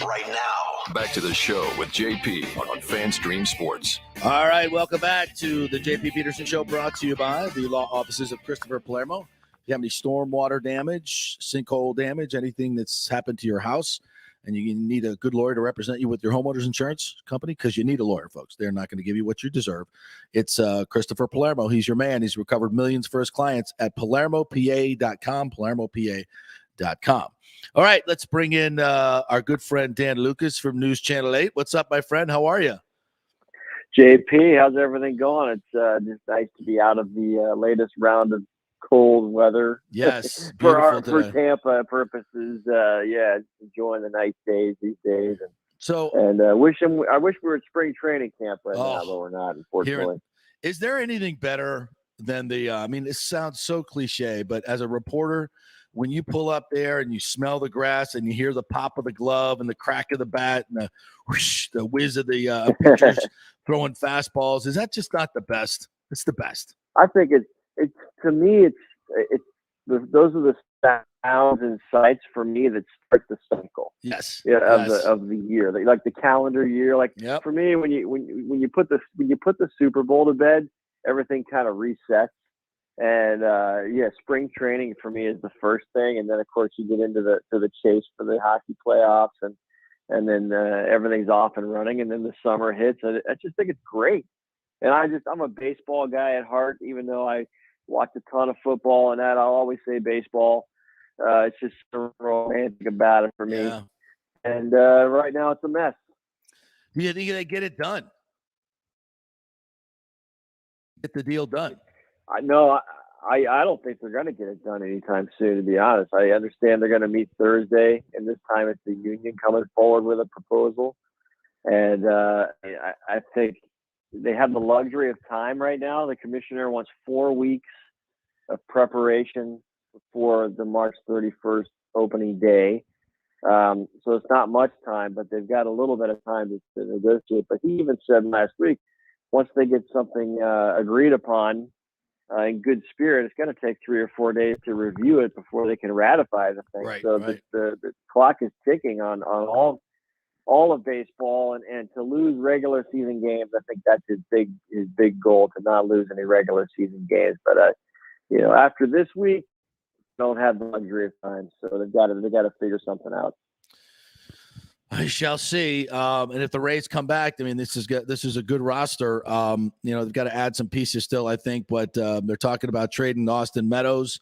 Right now, back to the show with JP on FanStream Sports. All right, welcome back to the JP Peterson Show, brought to you by the law offices of Christopher Palermo. If you have any stormwater damage, sinkhole damage, anything that's happened to your house, and you need a good lawyer to represent you with your homeowner's insurance company, because you need a lawyer, folks. They're not going to give you what you deserve. It's Christopher Palermo. He's your man. He's recovered millions for his clients at PalermoPA.com, PalermoPA.com. All right, let's bring in our good friend Dan Lucas from News Channel 8. What's up, my friend? How are you? JP, how's everything going? It's just nice to be out of the latest round of cold weather. Yes, for Tampa purposes. Yeah, enjoying the nice days these days, and I wish we were at spring training camp right now, but we're not, unfortunately. Is there anything better than the? I mean, this sounds so cliche, but as a reporter, when you pull up there and you smell the grass and you hear the pop of the glove and the crack of the bat and the whoosh, the whiz of the pitchers throwing fastballs, is that just not the best? It's the best. I think it's to me, those are the sounds and sights for me that start the cycle. Yes. Yeah, of the year, like the calendar year. Like yep. For me, when you put the Super Bowl to bed, everything kind of resets. And spring training for me is the first thing, and then of course you get into the chase for the hockey playoffs, and then everything's off and running, and then the summer hits. And I just think it's great. And I'm a baseball guy at heart, even though I watch a ton of football and that. I'll always say baseball. It's just so romantic about it for me. Yeah. And right now it's a mess. Do you think they get it done? get the deal done. I don't think they're going to get it done anytime soon, to be honest. I understand they're going to meet Thursday, and this time it's the union coming forward with a proposal. And I think they have the luxury of time right now. The commissioner wants 4 weeks of preparation before the March 31st opening day. So it's not much time, but they've got a little bit of time to negotiate. But he even said last week, once they get something agreed upon in good spirit, it's going to take 3 or 4 days to review it before they can ratify the thing. Right, so right. The clock is ticking on all of baseball, and to lose regular season games, I think that's his big goal, to not lose any regular season games. But after this week, don't have the luxury of time, so they've got to figure something out. I shall see. And if the Rays come back, I mean, this is a good roster. They've got to add some pieces still, I think, but they're talking about trading Austin Meadows,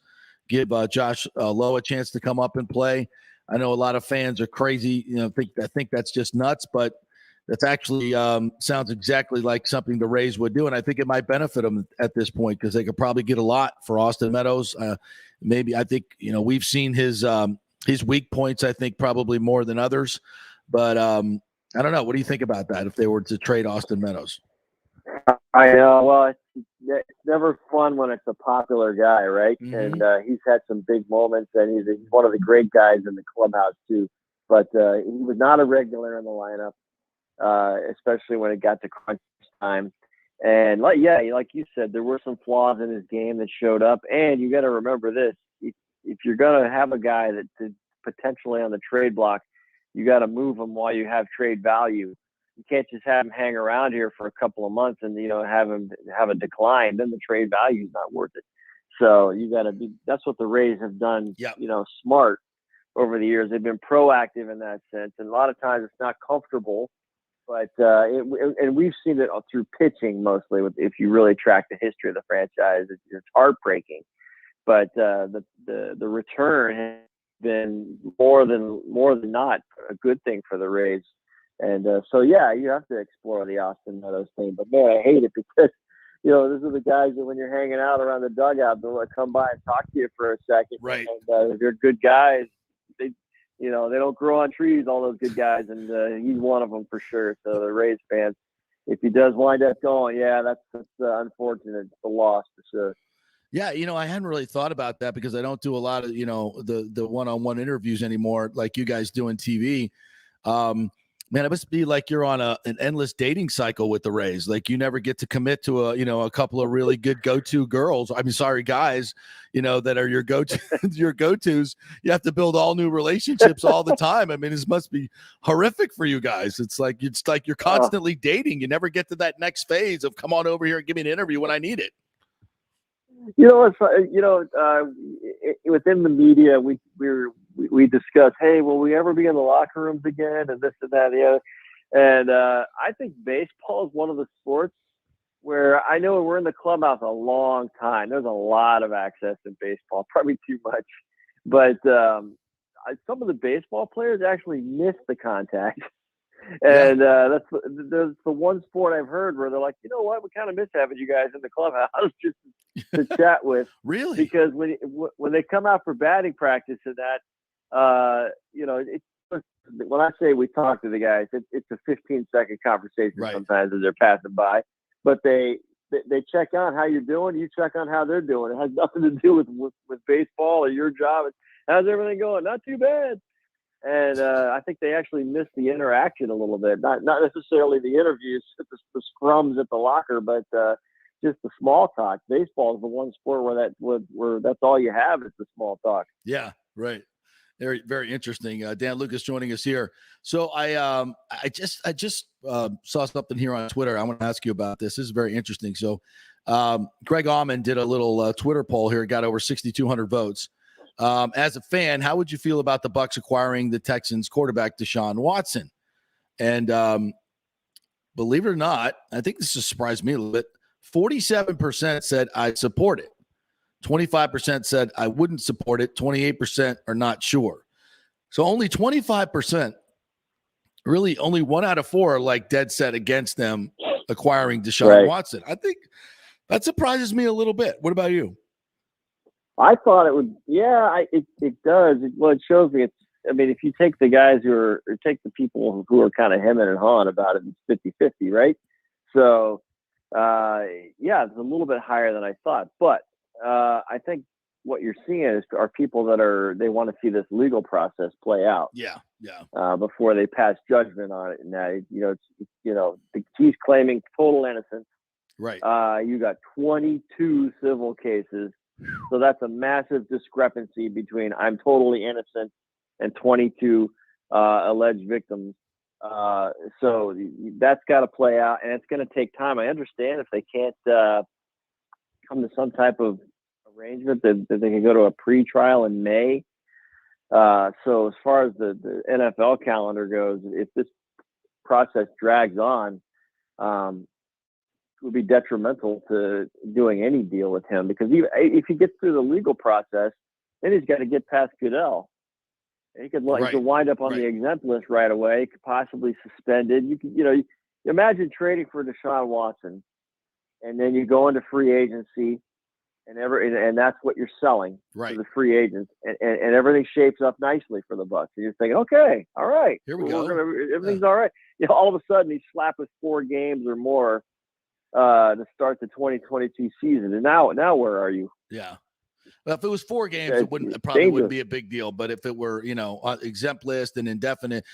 give Josh Lowe a chance to come up and play. I know a lot of fans are crazy. I think that's just nuts, but that's actually sounds exactly like something the Rays would do, and I think it might benefit them at this point because they could probably get a lot for Austin Meadows. Maybe I think we've seen his weak points. I think probably more than others, but I don't know. What do you think about that if they were to trade Austin Meadows? I know. Well, it's never fun when it's a popular guy, right? Mm-hmm. And he's had some big moments, and he's one of the great guys in the clubhouse too. But he was not a regular in the lineup. Especially when it got to crunch time. And like you said, there were some flaws in his game that showed up. And you got to remember this: if you're going to have a guy that's potentially on the trade block, you got to move him while you have trade value. You can't just have him hang around here for a couple of months and have him have a decline. Then the trade value is not worth it. So you got to be. That's what the Rays have done. Yep. Smart over the years. They've been proactive in that sense, and a lot of times it's not comfortable. But and we've seen it through pitching mostly. If you really track the history of the franchise, it's heartbreaking. But the return has been more than not a good thing for the Rays. And you have to explore the Austin Meadows thing. But man, I hate it because these are the guys that when you're hanging out around the dugout, they'll come by and talk to you for a second. Right. And if they're good guys, they don't grow on trees, all those good guys, and he's one of them for sure. So the Rays fans, if he does wind up going, that's unfortunate. It's a loss for sure. Yeah, I hadn't really thought about that because I don't do a lot of, the one-on-one interviews anymore like you guys do on TV. Man, it must be like you're on an endless dating cycle with the Rays. Like you never get to commit to a couple of really good go-to girls. I mean, sorry, guys, that are your go-tos. You have to build all new relationships all the time. I mean, this must be horrific for you guys. It's like you're constantly dating. You never get to that next phase of come on over here and give me an interview when I need it. Within the media, we discuss, hey, will we ever be in the locker rooms again, and this and that and the other. And I think baseball is one of the sports where I know we're in the clubhouse a long time. There's a lot of access in baseball, probably too much. But some of the baseball players actually miss the contact. And that's the one sport I've heard where they're like, you know what, we kind of miss having you guys in the clubhouse just to chat with. Really? Because when they come out for batting practice and that, when I say we talk to the guys, it's a 15-second conversation right. Sometimes as they're passing by. But they check on how you're doing. You check on how they're doing. It has nothing to do with baseball or your job. How's everything going? Not too bad. And I think they actually missed the interaction a little bit. Not necessarily the interviews, the scrums at the locker, but just the small talk. Baseball is the one sport where that's all you have is the small talk. Yeah, right. Very, very interesting. Dan Lucas joining us here. So I just saw something here on Twitter. I want to ask you about this. This is very interesting. So Greg Allman did a little Twitter poll here. It got over 6,200 votes. As a fan, how would you feel about the Bucs acquiring the Texans quarterback Deshaun Watson? And believe it or not, I think this has surprised me a little bit. 47% said I'd support it. 25% said I wouldn't support it. 28% are not sure. So only 25%, really only 1 out of 4 are like dead set against them acquiring Deshaun Watson. I think That surprises me a little bit. What about you? I thought it would. Yeah, it does. Well, it shows me. If you take the guys or take the people who are kind of hemming and hawing about it, it's 50-50, right? So, yeah, it's a little bit higher than I thought. But I think what you're seeing are people that they want to see this legal process play out. Yeah. Before they pass judgment on it. And now, he's claiming total innocence. Right. You got 22 civil cases. So that's a massive discrepancy between I'm totally innocent and 22 alleged victims. So that's got to play out, and it's going to take time. I understand if they can't come to some type of arrangement that they can go to a pre-trial in May. So as far as the NFL calendar goes, if this process drags on, it would be detrimental to doing any deal with him, because if he gets through the legal process, then he's got to get past Goodell. He could wind up on the exempt list right away. He could possibly suspended. You imagine trading for Deshaun Watson, and then you go into free agency, and that's what you're selling to the free agents, and everything shapes up nicely for the Bucs. And you're thinking, okay, all right, here we go. Everything's all right. All of a sudden, he's slapped with 4 games or more to start the 2022 season. And now where are you? Yeah. Well, if it was 4 games, it wouldn't be a big deal. But if it were, exempt list and indefinite,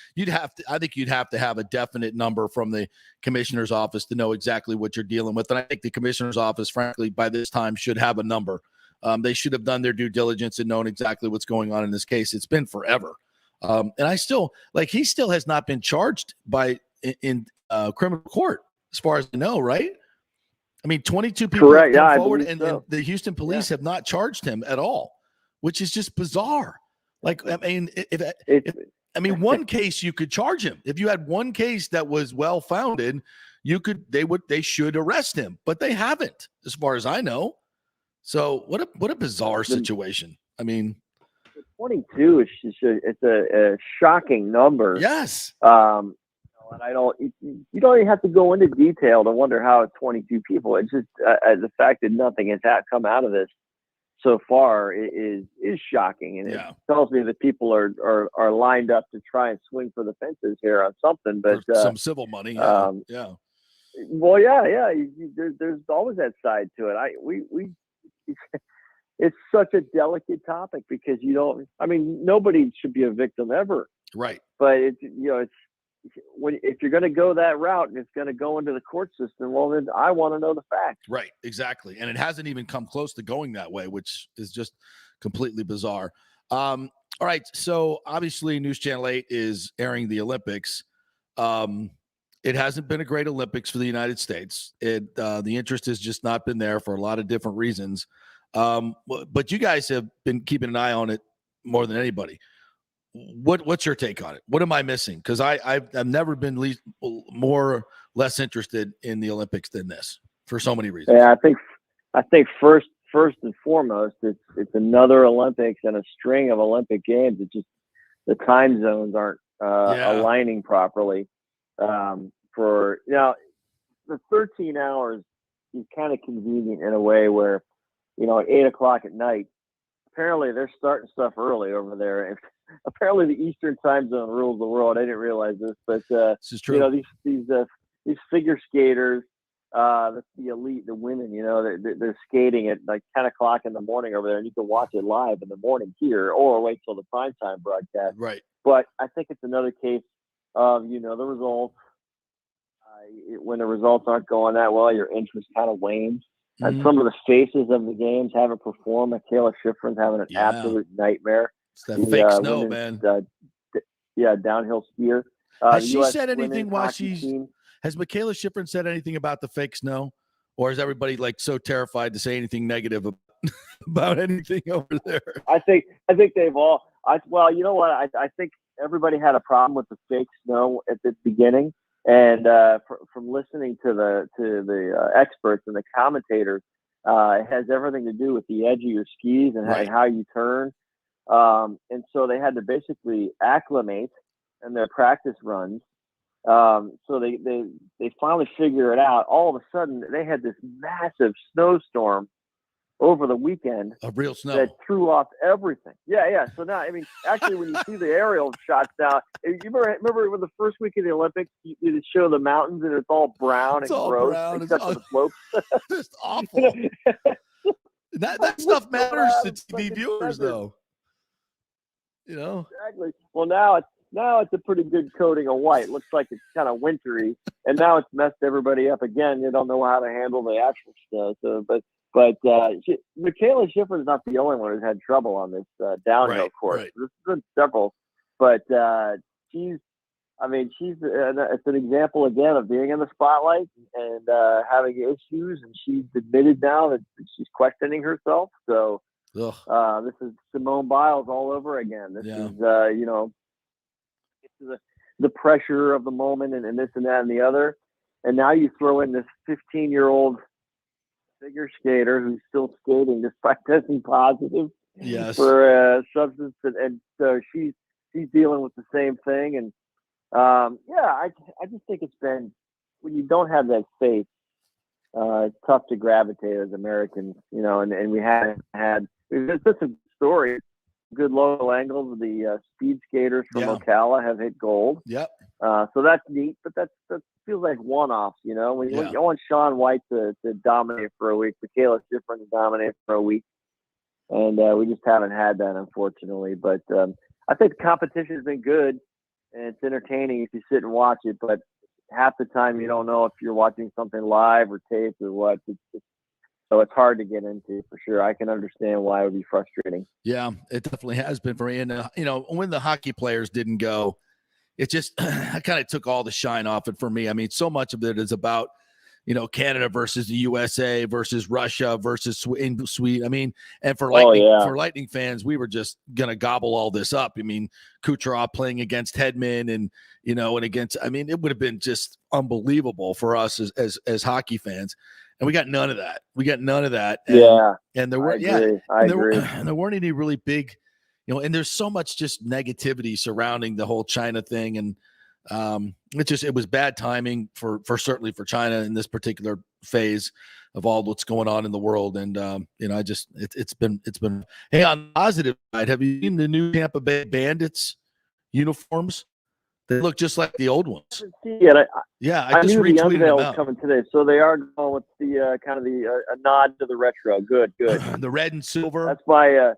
I think you'd have to have a definite number from the commissioner's office to know exactly what you're dealing with. And I think the commissioner's office, frankly, by this time should have a number. They should have done their due diligence and known exactly what's going on in this case. It's been forever. And he still has not been charged in criminal court, as far as I know, right? 22 people have come forward, and the Houston police have not charged him at all, which is just bizarre. One case you could charge him. If you had one case that was well founded, they should arrest him, but they haven't, as far as I know. So what a bizarre situation. 22 is it's a shocking number. Yes. And you don't even have to go into detail to wonder how it's 22 people. It's just the fact that nothing has come out of this so far is shocking. And it tells me that people are lined up to try and swing for the fences here on something, but some civil money. Yeah. Well, there's always that side to it. It's such a delicate topic, because nobody should be a victim ever. Right. But if you're going to go that route and it's going to go into the court system, well, then I want to know the facts. Right, exactly. And it hasn't even come close to going that way, which is just completely bizarre. All right, so obviously News Channel 8 is airing the Olympics. It hasn't been a great Olympics for the United States. The interest has just not been there for a lot of different reasons. But you guys have been keeping an eye on it more than anybody. What's your take on it? What am I missing? Because I've never been less interested in the Olympics than this, for so many reasons. Yeah, I think first and foremost, it's another Olympics and a string of Olympic games. It's just the time zones aren't aligning properly. For the 13 hours is kind of convenient in a way where, at 8:00 at night, apparently they're starting stuff early over there. Apparently the Eastern time zone rules the world. I didn't realize this, but this is true. These figure skaters, the elite, the women, they're skating at like 10:00 in the morning over there, and you can watch it live in the morning here, or wait till the primetime broadcast. Right. But I think it's another case of the results. When the results aren't going that well, your interest kind of wanes. Mm-hmm. And some of the faces of the games haven't performed. Michaela Schifrin's having an absolute nightmare. It's that fake snow, man. Downhill skier. Has she said anything has Michaela Schifrin said anything about the fake snow? Or is everybody so terrified to say anything negative about anything over there? I think they've all. You know what? I think everybody had a problem with the fake snow at the beginning, and from listening to the experts and the commentators, it has everything to do with the edge of your skis and how you turn. And so they had to basically acclimate in their practice runs So they finally figure it out. All of a sudden, they had this massive snowstorm over the weekend. A real snow that threw off everything. Yeah. So now, I mean, actually, when you see the aerial shots now, you remember when the first week of the Olympics, you show the mountains and it's all brown and gross, except for the slopes. Just awful. that stuff matters to TV viewers, though. You know exactly. Well, now it's a pretty good coating of white. Looks like it's kind of wintry, and now it's messed everybody up again. They don't know how to handle the actual snow. So, But Michaela Schiffer's not the only one who's had trouble on this downhill course. Right. There's been several, but it's an example again of being in the spotlight and having issues. And she's admitted now that she's questioning herself. So this is Simone Biles all over again. This is the pressure of the moment and this and that and the other. And now you throw in this 15-year-old figure skater who's still skating despite testing positive for substance, and so she's dealing with the same thing. And I just think it's been, when you don't have that faith, it's tough to gravitate as Americans, and we've just some stories, good local angles. The speed skaters from Ocala have hit gold. Yep. So that's neat, but that feels like one-offs, when you want Shaun White to dominate for a week, Michaela Schiffer to dominate for a week, and we just haven't had that, unfortunately. But I think the competition has been good, and it's entertaining if you sit and watch it, but half the time you don't know if you're watching something live or taped or what. So it's hard to get into, for sure. I can understand why it would be frustrating. Yeah, it definitely has been for me. And, when the hockey players didn't go, it just I kind of took all the shine off it for me. I mean, so much of it is about, Canada versus the USA versus Russia versus Sweden. I mean, and for Lightning fans, we were just going to gobble all this up. I mean, Kucherov playing against Hedman and against, I mean, it would have been just unbelievable for us as hockey fans. And we got none of that. And there were, I agree. And there weren't any really big, and there's so much just negativity surrounding the whole China thing. And it was bad timing for certainly for China in this particular phase of all what's going on in the world. And, it's been, hey, on the positive side, have you seen the new Tampa Bay Bandits uniforms? They look just like the old ones. I just knew the retweeted unveil them was coming today, so they are going with the kind of a nod to the retro. Good. The red and silver. That's by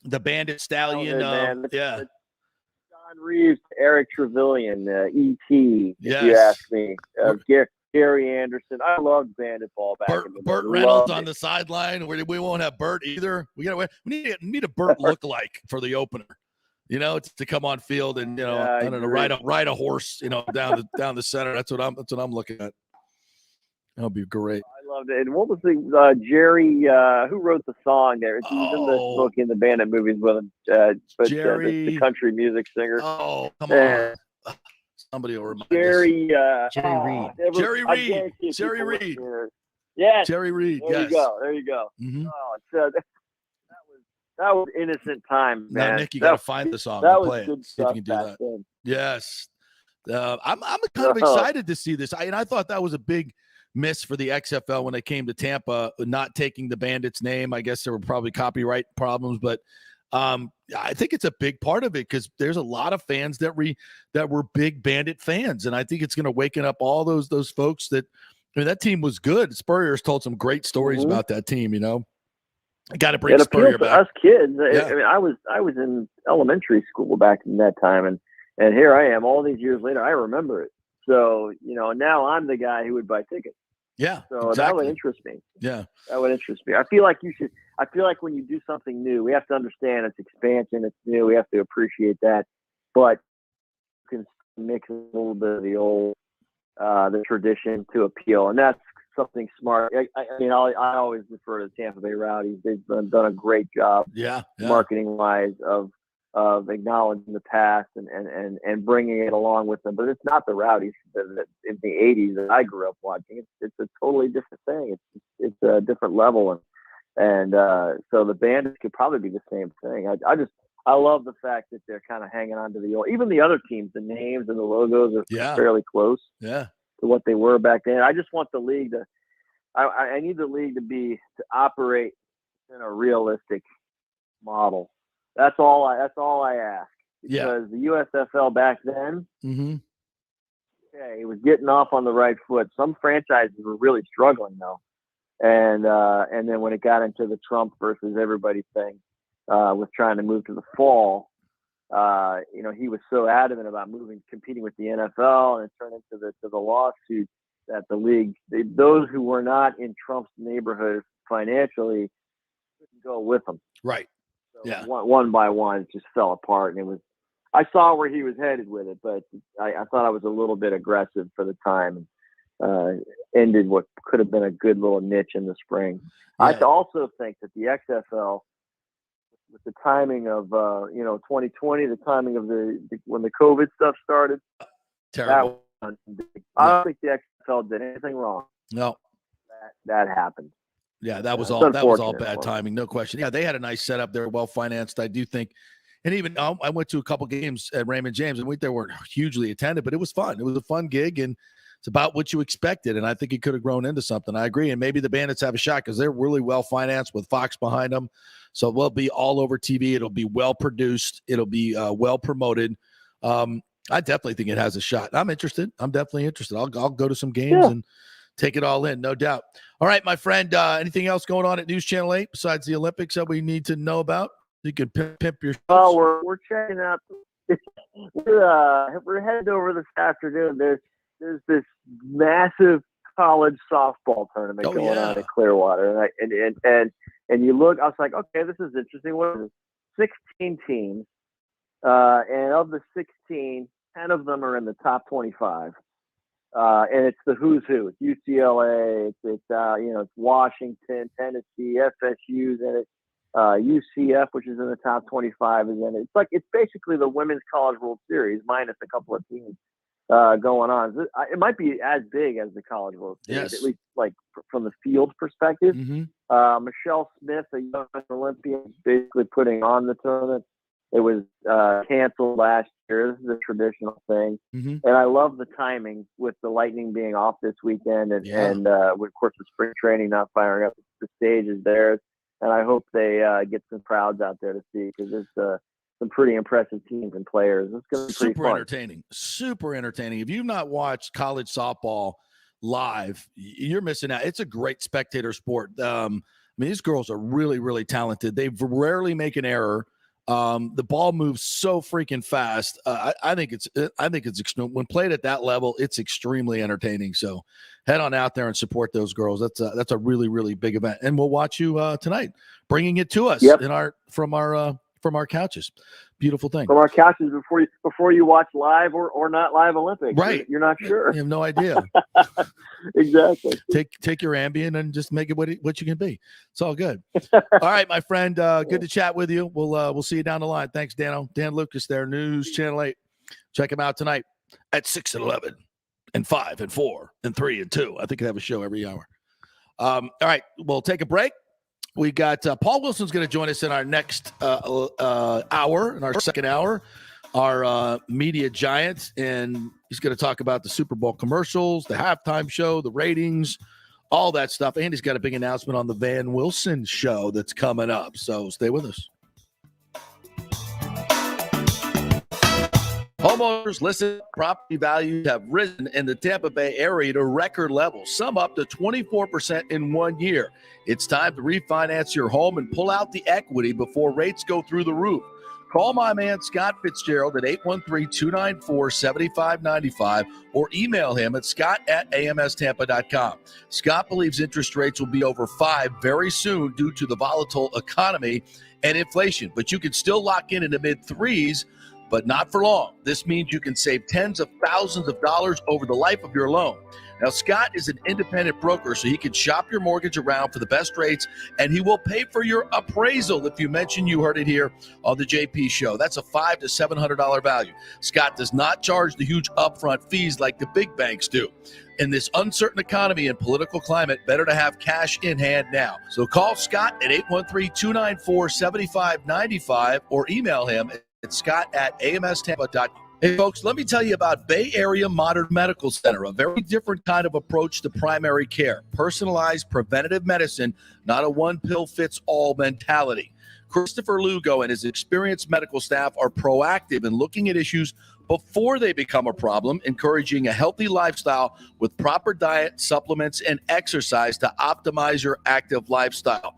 the Bandit Stallion. John Reeves, Eric Trevelyan, E.T. If you ask me, Gary Anderson. I loved Bandit ball back in the day. Burt Reynolds on the sideline. We won't have Burt either. We need a Burt lookalike for the opener. To come on field and I don't know, ride a horse, down the center. That's what I'm looking at. That'll be great. I loved it. And what was the Jerry? Who wrote the song there? He was in the Smokey and the Bandit movies with him. But Jerry, the country music singer. Oh, come on! Somebody will remind Jerry us. Jerry Reed. Yes. Jerry Reed. There you go. Mm-hmm. Oh, that was innocent time, man. Now, Nick, you got to find the song and play was it. good See if stuff you can do back that. then. Yes. I'm kind of excited to see this. I thought that was a big miss for the XFL when they came to Tampa, not taking the Bandits name. I guess there were probably copyright problems, but I think it's a big part of it because there's a lot of fans that were big Bandit fans, and I think it's going to waken up all those folks that. I mean, that team was good. Spurrier's told some great stories about that team. I got to bring Spurrier back. Us kids. I mean, I was in elementary school back in that time, and here I am all these years later. I remember it. So now I'm the guy who would buy tickets. Yeah. So that would interest me. Yeah. That would interest me. I feel like you should. I feel like when you do something new, we have to understand it's expansion. It's new. We have to appreciate that, but you can mix a little bit of the old, the tradition to appeal, and that's something smart. I always refer to Tampa Bay Rowdies. They've done a great job, marketing wise, of acknowledging the past and bringing it along with them. But it's not the Rowdies that in the '80s that I grew up watching. It's a totally different thing. It's a different level, and so the Bandits could probably be the same thing. I love the fact that they're kind of hanging on to the old. Even the other teams, the names and the logos are fairly close. Yeah. To what they were back then. I just want the league to. I need the league to operate in a realistic model. That's all I ask. Because the USFL back then, it was getting off on the right foot. Some franchises were really struggling though, and then when it got into the Trump versus everybody thing, with trying to move to the fall, he was so adamant about competing with the NFL, and it turned into the lawsuit that the league, those who were not in Trump's neighborhood financially, couldn't go with them. Right. So one by one, it just fell apart, and it was. I saw where he was headed with it, but I thought I was a little bit aggressive for the time, and ended what could have been a good little niche in the spring. Yeah. I also think that the XFL, with the timing of 2020, the timing of when the COVID stuff started, terrible. I don't think the XFL did anything wrong. No, that happened. Yeah, that was all bad timing, no question. Yeah, they had a nice setup. They're well financed, I do think. And even I went to a couple games at Raymond James, and they weren't hugely attended, but it was fun. It was a fun gig, and it's about what you expected. And I think it could have grown into something. I agree. And maybe the Bandits have a shot because they're really well financed with Fox behind them. So it will be all over TV. It'll be well produced. It'll be well promoted. I definitely think it has a shot. I'm interested. I'm definitely interested. I'll go to some games and take it all in, no doubt. All right, my friend. Anything else going on at News Channel 8 besides the Olympics that we need to know about? You can pimp your. Oh, we're checking out. We're headed over this afternoon. There's this massive college softball tournament going on in Clearwater, and you look. I was like, okay, this is interesting. What is it? 16 teams, and of the 16, 10 of them are in the top 25. And it's the who's who. It's UCLA. It's Washington, Tennessee, FSU's in it. UCF, which is in the top 25, is in it. It's basically the Women's College World Series minus a couple of teams going on. It might be as big as the College World Series, at least from the field perspective. Michelle Smith, a young Olympian, is basically putting on the tournament. It was canceled last year. This is a traditional thing, and I love the timing with the Lightning being off this weekend, and of course the spring training not firing up. The stage is theirs. And I hope they get some crowds out there to see, because there's some pretty impressive teams and players. It's going to be pretty fun. Super entertaining. If you've not watched college softball live, you're missing out. It's a great spectator sport. These girls are really, really talented. They rarely make an error. The ball moves so freaking fast. I think it's when played at that level, it's extremely entertaining. So head on out there and support those girls. That's a really, really big event, and we'll watch you tonight, bringing it to us from our couches. Beautiful thing. From our couches before you watch live or not live Olympics. Right. You're not sure. You have no idea. Exactly. Take your Ambien and just make it what you can be. It's all good. All right, my friend. Good to chat with you. We'll see you down the line. Thanks, Dano. Dan Lucas there, News Channel 8. Check him out tonight at 6 and 11 and 5 and 4 and 3 and 2. I think I have a show every hour. All right, we'll take a break. We got Paul Wilson's going to join us in our next hour, in our second hour, our media giant, and he's going to talk about the Super Bowl commercials, the halftime show, the ratings, all that stuff. And he's got a big announcement on the Van Wilson show that's coming up. So stay with us. Homeowners, listen, property values have risen in the Tampa Bay area to record levels, some up to 24% in 1 year. It's time to refinance your home and pull out the equity before rates go through the roof. Call my man Scott Fitzgerald at 813-294-7595 or email him at scott@amstampa.com. Scott believes interest rates will be over 5 very soon due to the volatile economy and inflation, but you can still lock in the mid-3s, but not for long. This means you can save tens of thousands of dollars over the life of your loan. Now, Scott is an independent broker, so he can shop your mortgage around for the best rates, and he will pay for your appraisal if you mention you heard it here on the JP Show. That's a $500 to $700 value. Scott does not charge the huge upfront fees like the big banks do. In this uncertain economy and political climate, better to have cash in hand now. So call Scott at 813-294-7595 or email him at scott@amstampa.com. Hey, folks, let me tell you about Bay Area Modern Medical Center, a very different kind of approach to primary care. Personalized preventative medicine, not a one-pill-fits-all mentality. Christopher Lugo and his experienced medical staff are proactive in looking at issues before they become a problem, encouraging a healthy lifestyle with proper diet, supplements, and exercise to optimize your active lifestyle.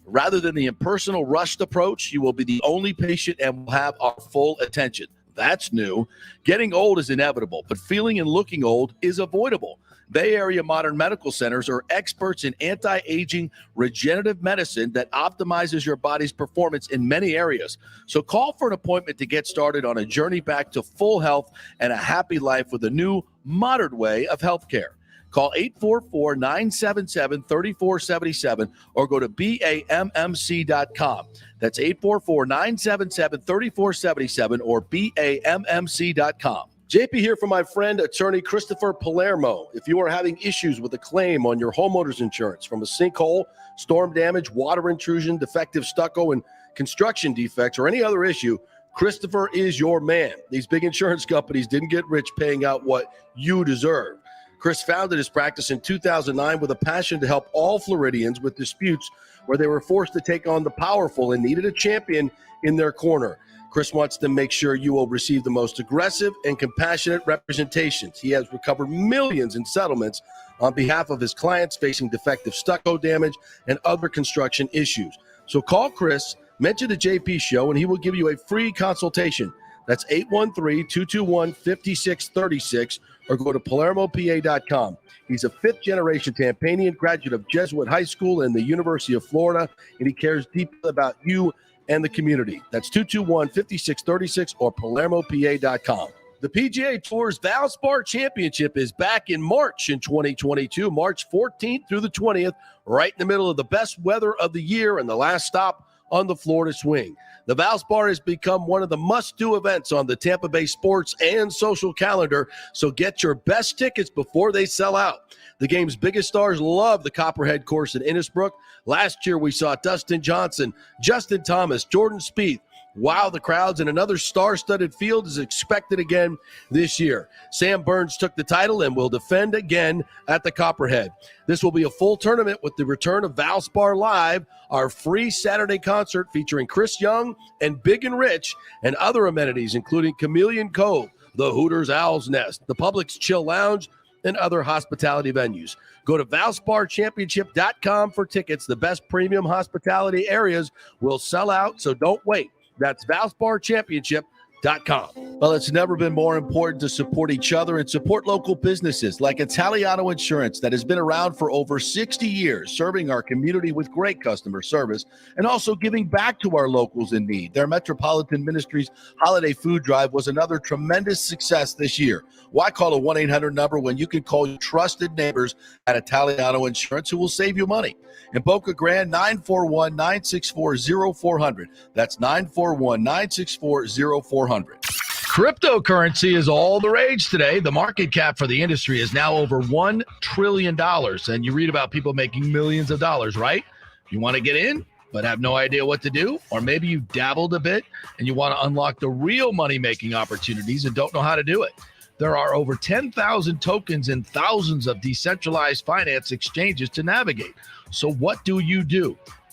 Rather than the impersonal, rushed approach, you will be the only patient and will have our full attention. That's new. Getting old is inevitable, but feeling and looking old is avoidable. Bay Area Modern Medical Centers are experts in anti-aging regenerative medicine that optimizes your body's performance in many areas. So call for an appointment to get started on a journey back to full health and a happy life with a new, modern way of healthcare. Call 844-977-3477 or go to BAMMC.com. That's 844-977-3477 or BAMMC.com. JP here for my friend, attorney Christopher Palermo. If you are having issues with a claim on your homeowner's insurance from a sinkhole, storm damage, water intrusion, defective stucco, and construction defects, or any other issue, Christopher is your man. These big insurance companies didn't get rich paying out what you deserve. Chris founded his practice in 2009 with a passion to help all Floridians with disputes where they were forced to take on the powerful and needed a champion in their corner. Chris wants to make sure you will receive the most aggressive and compassionate representations. He has recovered millions in settlements on behalf of his clients facing defective stucco damage and other construction issues. So call Chris, mention the JP Show, and he will give you a free consultation. That's 813-221-5636 or go to PalermoPA.com. He's a fifth-generation Tampanian, graduate of Jesuit High School and the University of Florida, and he cares deeply about you and the community. That's 221-5636 or PalermoPA.com. The PGA Tour's Valspar Championship is back in March in 2022, March 14th through the 20th, right in the middle of the best weather of the year and the last stop on the Florida swing. The Valspar has become one of the must-do events on the Tampa Bay sports and social calendar, so get your best tickets before they sell out. The game's biggest stars love the Copperhead course in Innisbrook. Last year, we saw Dustin Johnson, Justin Thomas, Jordan Spieth wow the crowds, and another star-studded field is expected again this year. Sam Burns took the title and will defend again at the Copperhead. This will be a full tournament with the return of Valspar Live, our free Saturday concert featuring Chris Young and Big and Rich, and other amenities including Chameleon Cove, the Hooters Owl's Nest, the Publix Chill Lounge, and other hospitality venues. Go to ValsparChampionship.com for tickets. The best premium hospitality areas will sell out, so don't wait. That's ValsparChampionship.com. Well, it's never been more important to support each other and support local businesses like Italiano Insurance that has been around for over 60 years, serving our community with great customer service and also giving back to our locals in need. Their Metropolitan Ministries Holiday Food Drive was another tremendous success this year. Why call a 1-800 number when you can call your trusted neighbors at Italiano Insurance who will save you money? In Boca Grande, 941-964-0400. That's 941-964-0400. Cryptocurrency is all the rage today. The market cap for the industry is now over $1 trillion. And you read about people making millions of dollars, right? You want to get in, but have no idea what to do? Or maybe you dabbled a bit and you want to unlock the real money-making opportunities and don't know how to do it. There are over 10,000 tokens and thousands of decentralized finance exchanges to navigate. So what do?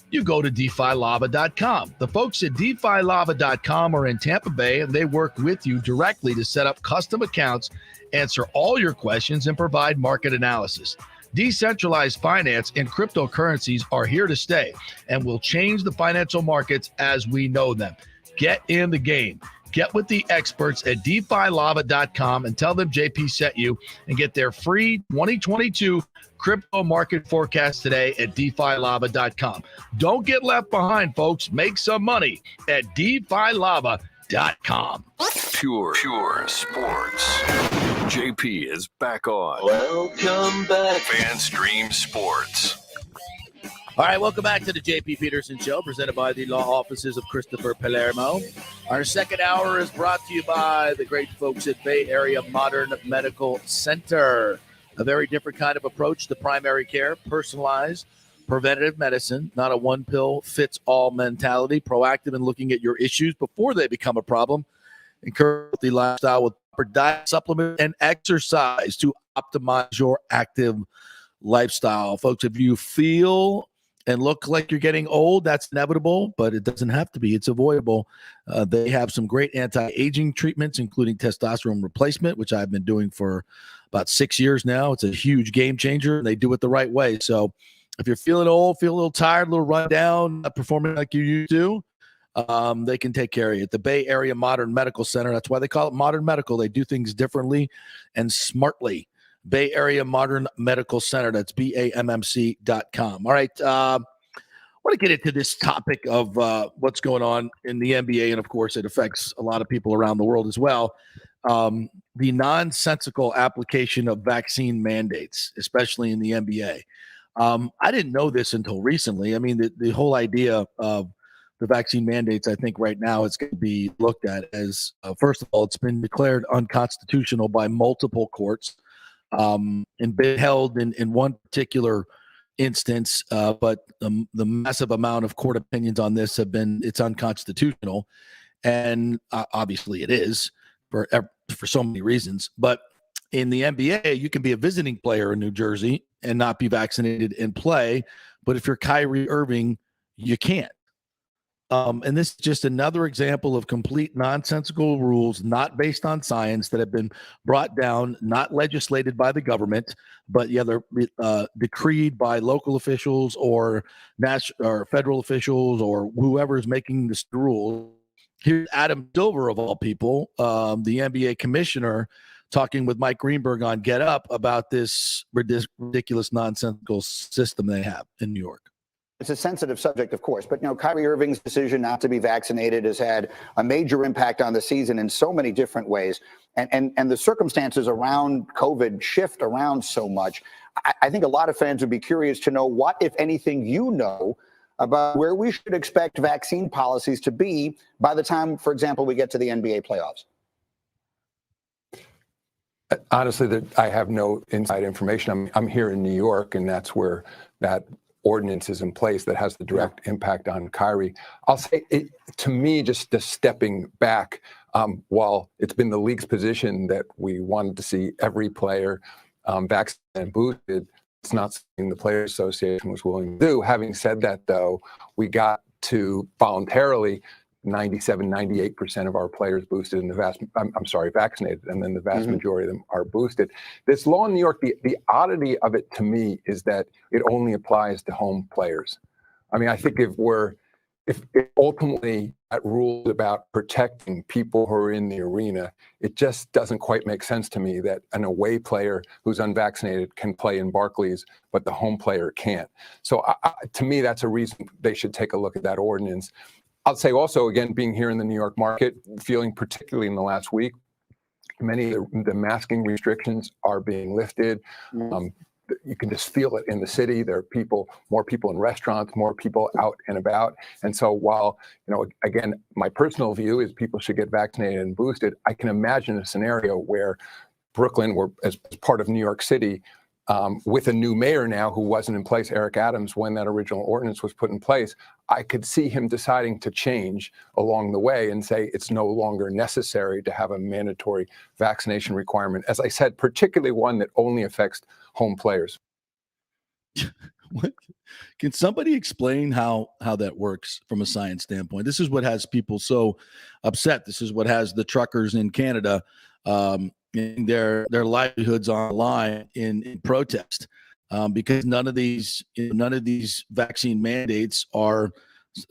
You go to DeFiLava.com. The folks at DeFiLava.com are in Tampa Bay, and they work with you directly to set up custom accounts, answer all your questions, and provide market analysis. Decentralized finance and cryptocurrencies are here to stay and will change the financial markets as we know them. Get in the game. Get with the experts at DeFiLava.com and tell them JP sent you and get their free 2022 crypto market forecast today at DeFiLava.com. Don't get left behind, folks. Make some money at DeFiLava.com. Pure sports. JP is back on. Welcome back. FanStream Sports. All right, welcome back to the JP Peterson Show, presented by the law offices of Christopher Palermo. Our second hour is brought to you by the great folks at Bay Area Modern Medical Center. A very different kind of approach to primary care, personalized, preventative medicine, not a one-pill-fits-all mentality, proactive in looking at your issues before they become a problem. Encourage the lifestyle with proper diet, supplement, and exercise to optimize your active lifestyle. Folks, if you feel and look like you're getting old, that's inevitable, but it doesn't have to be. It's avoidable. They have some great anti-aging treatments, including testosterone replacement, which I've been doing for about 6 years now. It's a huge game changer, and they do it the right way. So if you're feeling old, feel a little tired, a little run down, not performing like you used to, they can take care of you. At the Bay Area Modern Medical Center, that's why they call it Modern Medical. They do things differently and smartly. Bay Area Modern Medical Center. That's BAMMC.com. All right. I want to get into this topic of what's going on in the NBA. And of course, it affects a lot of people around the world as well. The nonsensical application of vaccine mandates, especially in the NBA. I didn't know this until recently. I mean, the whole idea of the vaccine mandates, I think right now it's going to be looked at as, first of all, it's been declared unconstitutional by multiple courts. And been held in one particular instance, but the massive amount of court opinions on this have been it's unconstitutional, and obviously it is for so many reasons. But in the NBA, you can be a visiting player in New Jersey and not be vaccinated and play, but if you're Kyrie Irving, you can't. And this is just another example of complete nonsensical rules not based on science that have been brought down, not legislated by the government, but they're decreed by local officials or federal officials or whoever is making this rule. Here's Adam Silver, of all people, the NBA commissioner, talking with Mike Greenberg on Get Up about this ridiculous, nonsensical system they have in New York. It's a sensitive subject, of course, but Kyrie Irving's decision not to be vaccinated has had a major impact on the season in so many different ways. And the circumstances around COVID shift around so much. I think a lot of fans would be curious to know what, if anything, you know about where we should expect vaccine policies to be by the time, for example, we get to the NBA playoffs. Honestly, I have no inside information. I'm here in New York, and that's where that ordinance is in place that has the direct impact on Kyrie. I'll say it, to me, just stepping back, while it's been the league's position that we wanted to see every player vaccinated and boosted, it's not something the Players Association was willing to do. Having said that, though, we got to voluntarily 98% of our players boosted and vaccinated, and then the vast majority of them are boosted. This law in New York, the oddity of it to me is that it only applies to home players. I mean, I think if ultimately that rule is about protecting people who are in the arena, it just doesn't quite make sense to me that an away player who's unvaccinated can play in Barclays, but the home player can't. So to me, that's a reason they should take a look at that ordinance. I'll say also, again, being here in the New York market, feeling particularly in the last week, many of the masking restrictions are being lifted. You can just feel it in the city. There are more people in restaurants, more people out and about. And so while, again, my personal view is people should get vaccinated and boosted, I can imagine a scenario where Brooklyn, as part of New York City, with a new mayor now who wasn't in place, Eric Adams, when that original ordinance was put in place, I could see him deciding to change along the way and say it's no longer necessary to have a mandatory vaccination requirement. As I said, particularly one that only affects home players. What? Can somebody explain how that works from a science standpoint? This is what has people so upset. This is what has the truckers in Canada their livelihoods on the line in protest, because none of these vaccine mandates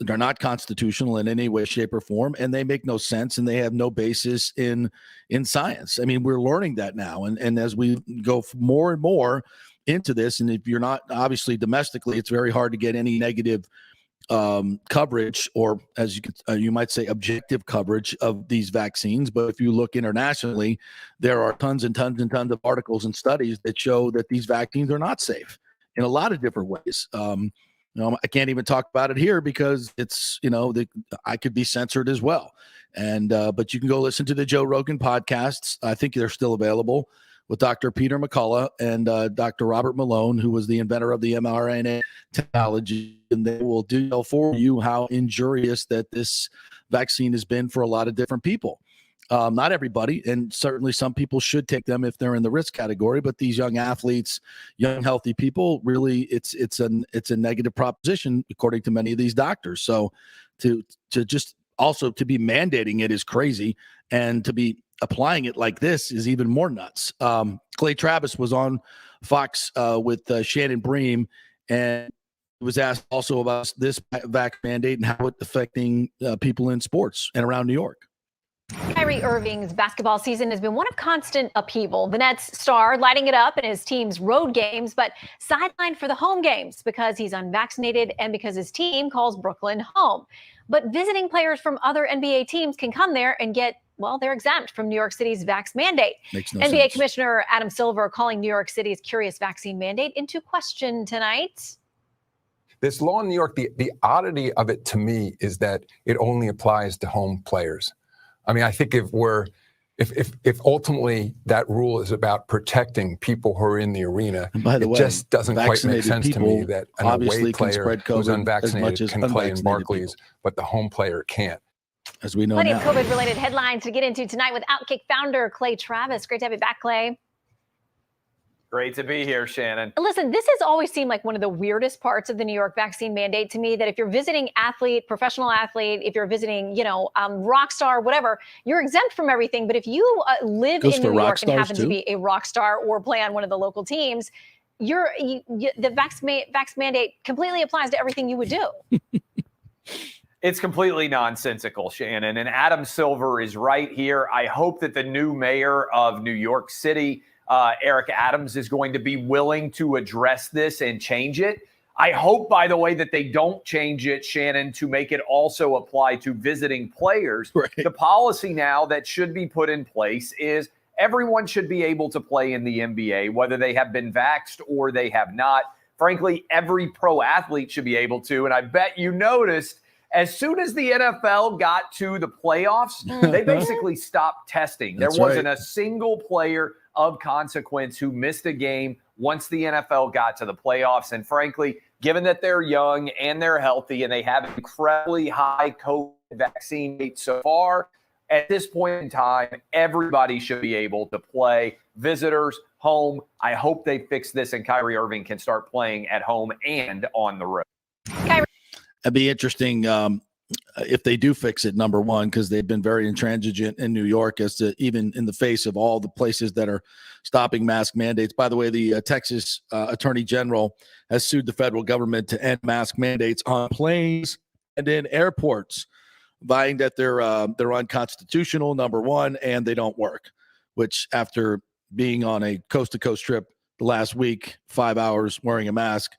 they're not constitutional in any way, shape, or form, and they make no sense, and they have no basis in science. I mean, we're learning that now, and as we go more and more into this, and if you're not obviously domestically, it's very hard to get any negative coverage, or as you might say, objective coverage of these vaccines. But if you look internationally, there are tons and tons and tons of articles and studies that show that these vaccines are not safe in a lot of different ways. I can't even talk about it here because it's, I could be censored as well. And but you can go listen to the Joe Rogan podcasts. I think they're still available, with Dr. Peter McCullough and Dr. Robert Malone, who was the inventor of the mRNA technology. And they will detail for you how injurious that this vaccine has been for a lot of different people. Not everybody, and certainly some people should take them if they're in the risk category. But these young athletes, young healthy people, really, it's a negative proposition according to many of these doctors. So to just also to be mandating it is crazy, and to be applying it like this is even more nuts. Clay Travis was on Fox with Shannon Bream, and was asked also about this vax mandate and how it's affecting people in sports and around New York. Kyrie Irving's basketball season has been one of constant upheaval. The Nets star lighting it up in his team's road games, but sidelined for the home games because he's unvaccinated and because his team calls Brooklyn home. But visiting players from other NBA teams can come there and get, well, they're exempt from New York City's vax mandate. Makes no NBA sense. Commissioner Adam Silver calling New York City's curious vaccine mandate into question tonight. This law in New York, the oddity of it to me is that it only applies to home players. I mean, I think if ultimately that rule is about protecting people who are in the arena, it just doesn't quite make sense to me that an away player who's unvaccinated can play in Barclays, but the home player can't. As we know Plenty now. of COVID-related headlines to get into tonight with Outkick founder Clay Travis. Great to have you back, Clay. Great to be here, Shannon. Listen, this has always seemed like one of the weirdest parts of the New York vaccine mandate to me, that if you're visiting athlete, professional athlete, if you're visiting, rock star, whatever, you're exempt from everything. But if you live in New York and happen to be a rock star or play on one of the local teams, the vax mandate completely applies to everything you would do. It's completely nonsensical, Shannon. And Adam Silver is right here. I hope that the new mayor of New York City, Eric Adams, is going to be willing to address this and change it. I hope, by the way, that they don't change it, Shannon, to make it also apply to visiting players. Right. The policy now that should be put in place is everyone should be able to play in the NBA, whether they have been vaxxed or they have not. Frankly, every pro athlete should be able to. And I bet you noticed, as soon as the NFL got to the playoffs, they basically stopped testing. There wasn't a single player of consequence who missed a game once the NFL got to the playoffs. And frankly, given that they're young and they're healthy and they have incredibly high COVID vaccine rates so far, at this point in time, everybody should be able to play. Visitors, home. I hope they fix this and Kyrie Irving can start playing at home and on the road. It'd be interesting if they do fix it, number one, because they've been very intransigent in New York as to even in the face of all the places that are stopping mask mandates. By the way, the Texas Attorney General has sued the federal government to end mask mandates on planes and in airports, vying that they're unconstitutional, number one, and they don't work, which after being on a coast-to-coast trip the last week, 5 hours wearing a mask,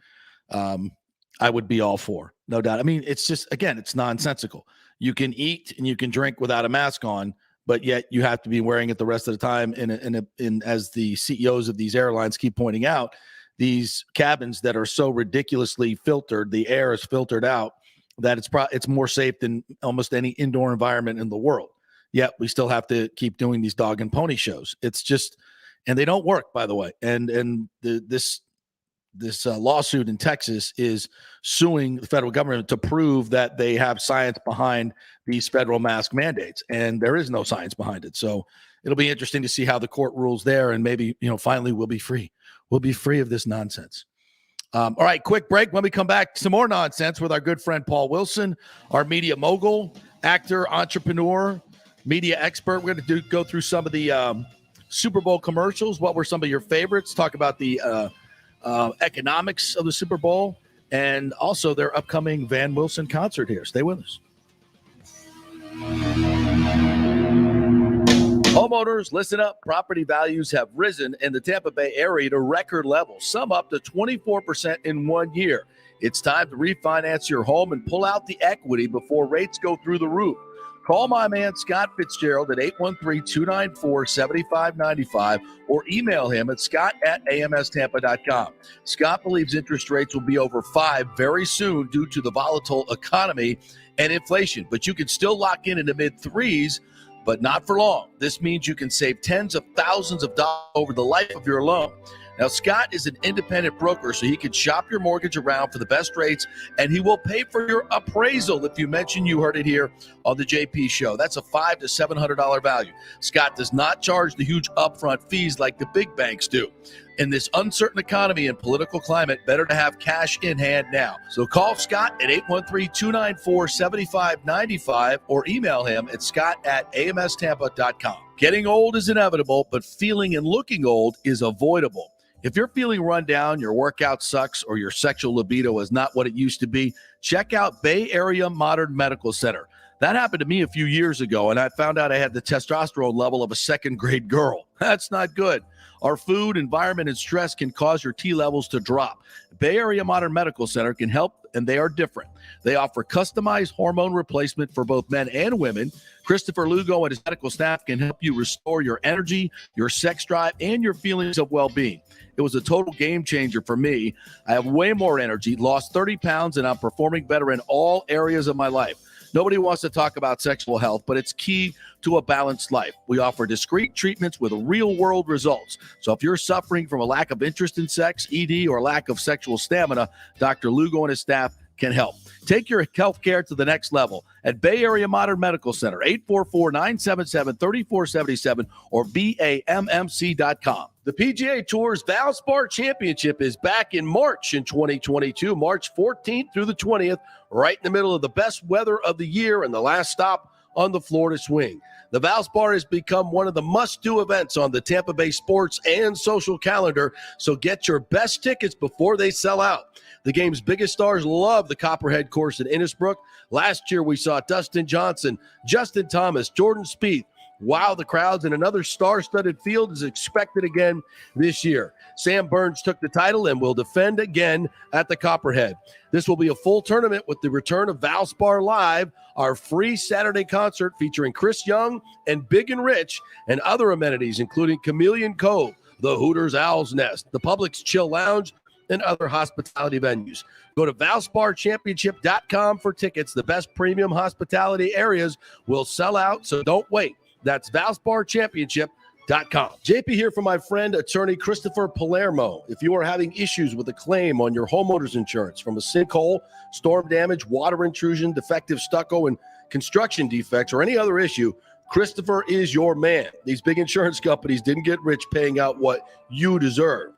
I would be all for, no doubt. I mean, it's just, again, it's nonsensical. You can eat and you can drink without a mask on, but yet you have to be wearing it the rest of the time. In as the CEOs of these airlines keep pointing out, these cabins that are so ridiculously filtered, the air is filtered out, that it's more safe than almost any indoor environment in the world. Yet we still have to keep doing these dog and pony shows. It's just, and they don't work, by the way. And this lawsuit in Texas is suing the federal government to prove that they have science behind these federal mask mandates, and there is no science behind it. So it'll be interesting to see how the court rules there, and maybe, finally we'll be free. We'll be free of this nonsense. All right, quick break. When we come back, some more nonsense with our good friend Paul Wilson, our media mogul, actor, entrepreneur, media expert. We're going to go through some of the Super Bowl commercials. What were some of your favorites? Talk about the economics of the Super Bowl, and also their upcoming Van Wilson concert here. Stay with us. Homeowners, listen up. Property values have risen in the Tampa Bay area to record levels, some up to 24% in 1 year. It's time to refinance your home and pull out the equity before rates go through the roof. Call my man Scott Fitzgerald at 813-294-7595 or email him at scott@amstampa.com. Scott believes interest rates will be over 5 very soon due to the volatile economy and inflation, but you can still lock in the mid-3s, but not for long. This means you can save tens of thousands of dollars over the life of your loan. Now, Scott is an independent broker, so he can shop your mortgage around for the best rates, and he will pay for your appraisal if you mention you heard it here on the JP Show. That's a $500 to $700 value. Scott does not charge the huge upfront fees like the big banks do. In this uncertain economy and political climate, better to have cash in hand now. So call Scott at 813-294-7595 or email him at scott@amstampa.com. Getting old is inevitable, but feeling and looking old is avoidable. If you're feeling run down, your workout sucks, or your sexual libido is not what it used to be, check out Bay Area Modern Medical Center. That happened to me a few years ago, and I found out I had the testosterone level of a second-grade girl. That's not good. Our food, environment, and stress can cause your T levels to drop. Bay Area Modern Medical Center can help, and they are different. They offer customized hormone replacement for both men and women. Christopher Lugo and his medical staff can help you restore your energy, your sex drive, and your feelings of well-being. It was a total game changer for me. I have way more energy, lost 30 pounds, and I'm performing better in all areas of my life. Nobody wants to talk about sexual health, but it's key to a balanced life. We offer discreet treatments with real-world results. So if you're suffering from a lack of interest in sex, ED, or lack of sexual stamina, Dr. Lugo and his staff can help. Take your health care to the next level at Bay Area Modern Medical Center, 844-977-3477 or BAMMC.com. The PGA Tour's Valspar Championship is back in March in 2022, March 14th through the 20th, right in the middle of the best weather of the year and the last stop on the Florida swing. The Valspar has become one of the must-do events on the Tampa Bay sports and social calendar, so get your best tickets before they sell out. The game's biggest stars love the Copperhead course in Innisbrook. Last year, we saw Dustin Johnson, Justin Thomas, Jordan Spieth wow the crowds, and another star-studded field is expected again this year. Sam Burns took the title and will defend again at the Copperhead. This will be a full tournament with the return of Valspar Live, our free Saturday concert featuring Chris Young and Big and Rich, and other amenities including Chameleon Cove, the Hooters Owl's Nest, the Publix Chill Lounge, and other hospitality venues. Go to ValsparChampionship.com for tickets. The best premium hospitality areas will sell out, so don't wait. That's ValsparChampionship.com. JP here for my friend, attorney Christopher Palermo. If you are having issues with a claim on your homeowner's insurance from a sinkhole, storm damage, water intrusion, defective stucco, and construction defects, or any other issue, Christopher is your man. These big insurance companies didn't get rich paying out what you deserve.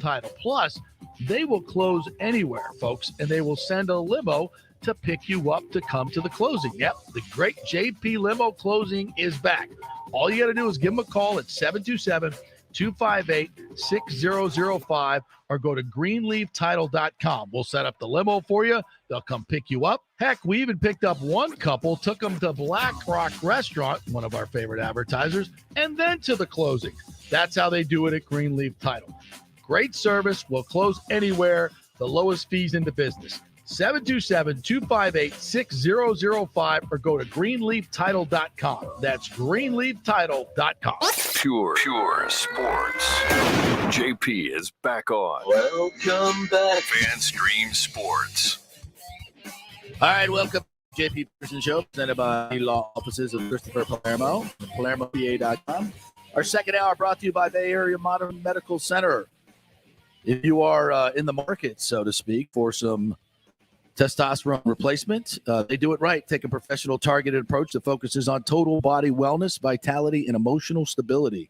Title. Plus, they will close anywhere, folks, and they will send a limo to pick you up to come to the closing. Yep, the great JP Limo Closing is back. All you got to do is give them a call at 727-258-6005 or go to greenleaftitle.com. We'll set up the limo for you. They'll come pick you up. Heck, we even picked up one couple, took them to Black Rock Restaurant, one of our favorite advertisers, and then to the closing. That's how they do it at Greenleaf Title. Great service, will close anywhere, the lowest fees in the business. 727-258-6005 or go to greenleaftitle.com. That's greenleaftitle.com. Pure sports. JP is back on. Welcome back. FanStream Sports. All right, welcome to JP Peterson Show, presented by the law offices of Christopher Palermo, PalermoPA.com. Our second hour brought to you by Bay Area Modern Medical Center. If you are in the market, so to speak, for some testosterone replacement, they do it right. Take a professional targeted approach that focuses on total body wellness, vitality, and emotional stability.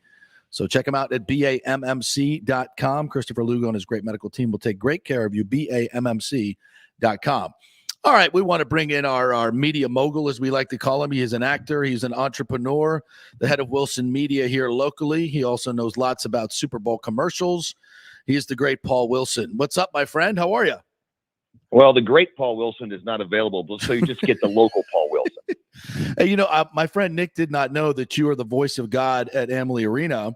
So check them out at BAMMC.com. Christopher Lugo and his great medical team will take great care of you. BAMMC.com. All right, we want to bring in our media mogul, as we like to call him. He is an actor. He's an entrepreneur, the head of Wilson Media here locally. He also knows lots about Super Bowl commercials. He is the great Paul Wilson. What's up, my friend? How are you? Well, the great Paul Wilson is not available, so you just get the local Paul Wilson. Hey, you know, my friend Nick did not know that you are the voice of God at Amalie Arena.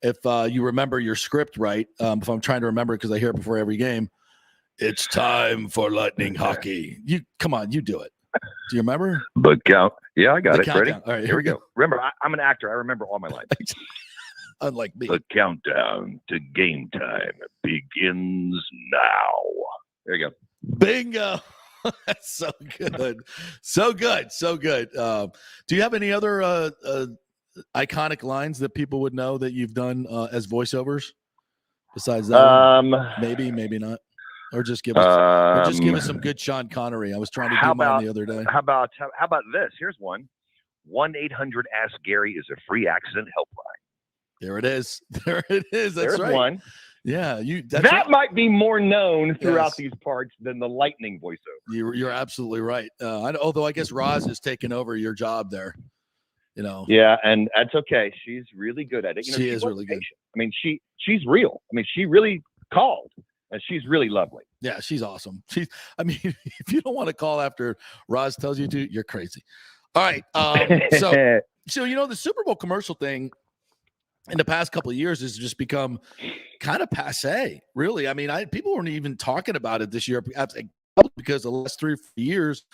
If you remember your script right, if I'm trying to remember it because I hear it before every game. It's time for lightning hockey. You come on, you do it. Do you remember? The count. Yeah, I got The it. Ready? countdown. All right, here we go. Remember, I'm an actor. I remember all my lines. Unlike me. The countdown to game time begins now. There you go. Bingo. That's so good. So good. So good. Do you have any other iconic lines that people would know that you've done as voiceovers besides that? Maybe not. Or just give us some good Sean Connery. I was trying to do mine the other day. How about this? Here's one. 1-800-ASK-GARY is a free accident helpline. There it is. There it is. That's There's right. one. Yeah, that might be more known throughout these parts than the lightning voiceover. You're absolutely right. Although I guess Roz has taken over your job there. You know. Yeah, and that's okay. She's really good at it. You know, she is really good. I mean, she's real. I mean, she really called. And she's really lovely. Yeah, she's awesome. I mean, if you don't want to call after Roz tells you to, you're crazy. All right. So you know, the Super Bowl commercial thing in the past couple of years has just become kind of passe, really. I mean, people weren't even talking about it this year because the last 3 or 4 years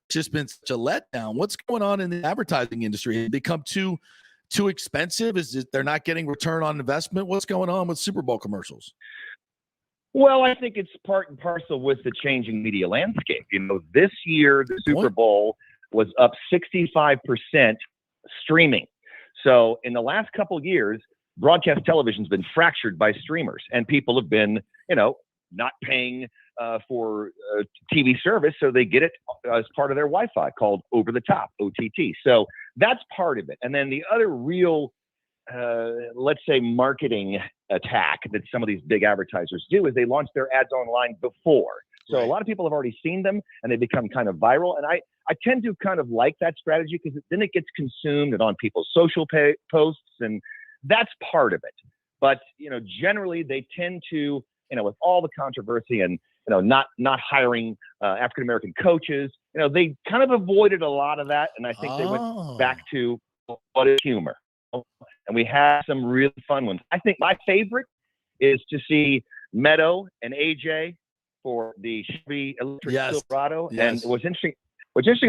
it's just been such a letdown. What's going on in the advertising industry? Has it become too expensive? Is it they're not getting return on investment? What's going on with Super Bowl commercials? Well, I think it's part and parcel with the changing media landscape. You know, this year, the Super Bowl was up 65% streaming. So in the last couple of years, broadcast television's been fractured by streamers, and people have been, you know, not paying for TV service, so they get it as part of their Wi-Fi called over the top, OTT. So that's part of it. And then the other real let's say marketing attack that some of these big advertisers do is they launch their ads online before. So a lot of people have already seen them and they become kind of viral. And I tend to kind of like that strategy because then it gets consumed and on people's social posts, and that's part of it. But, you know, generally they tend to, you know, with all the controversy and, you know, not hiring African-American coaches, you know, they kind of avoided a lot of that. And I think they went back to what is humor. And we had some really fun ones. I think my favorite is to see Meadow and AJ for the Chevy Electric Silverado. And what's interesting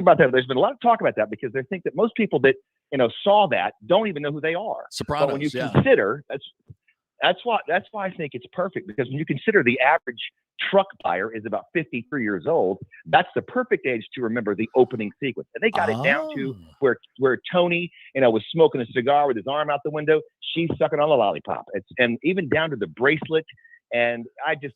about that, there's been a lot of talk about that because they think that most people that, you know, saw that don't even know who they are. Sopranos, but when you consider that's why I think it's perfect, because when you consider the average truck buyer is about 53 years old, that's the perfect age to remember the opening sequence. And they got it down to where Tony, you know, was smoking a cigar with his arm out the window. She's sucking on the lollipop. And even down to the bracelet. And I just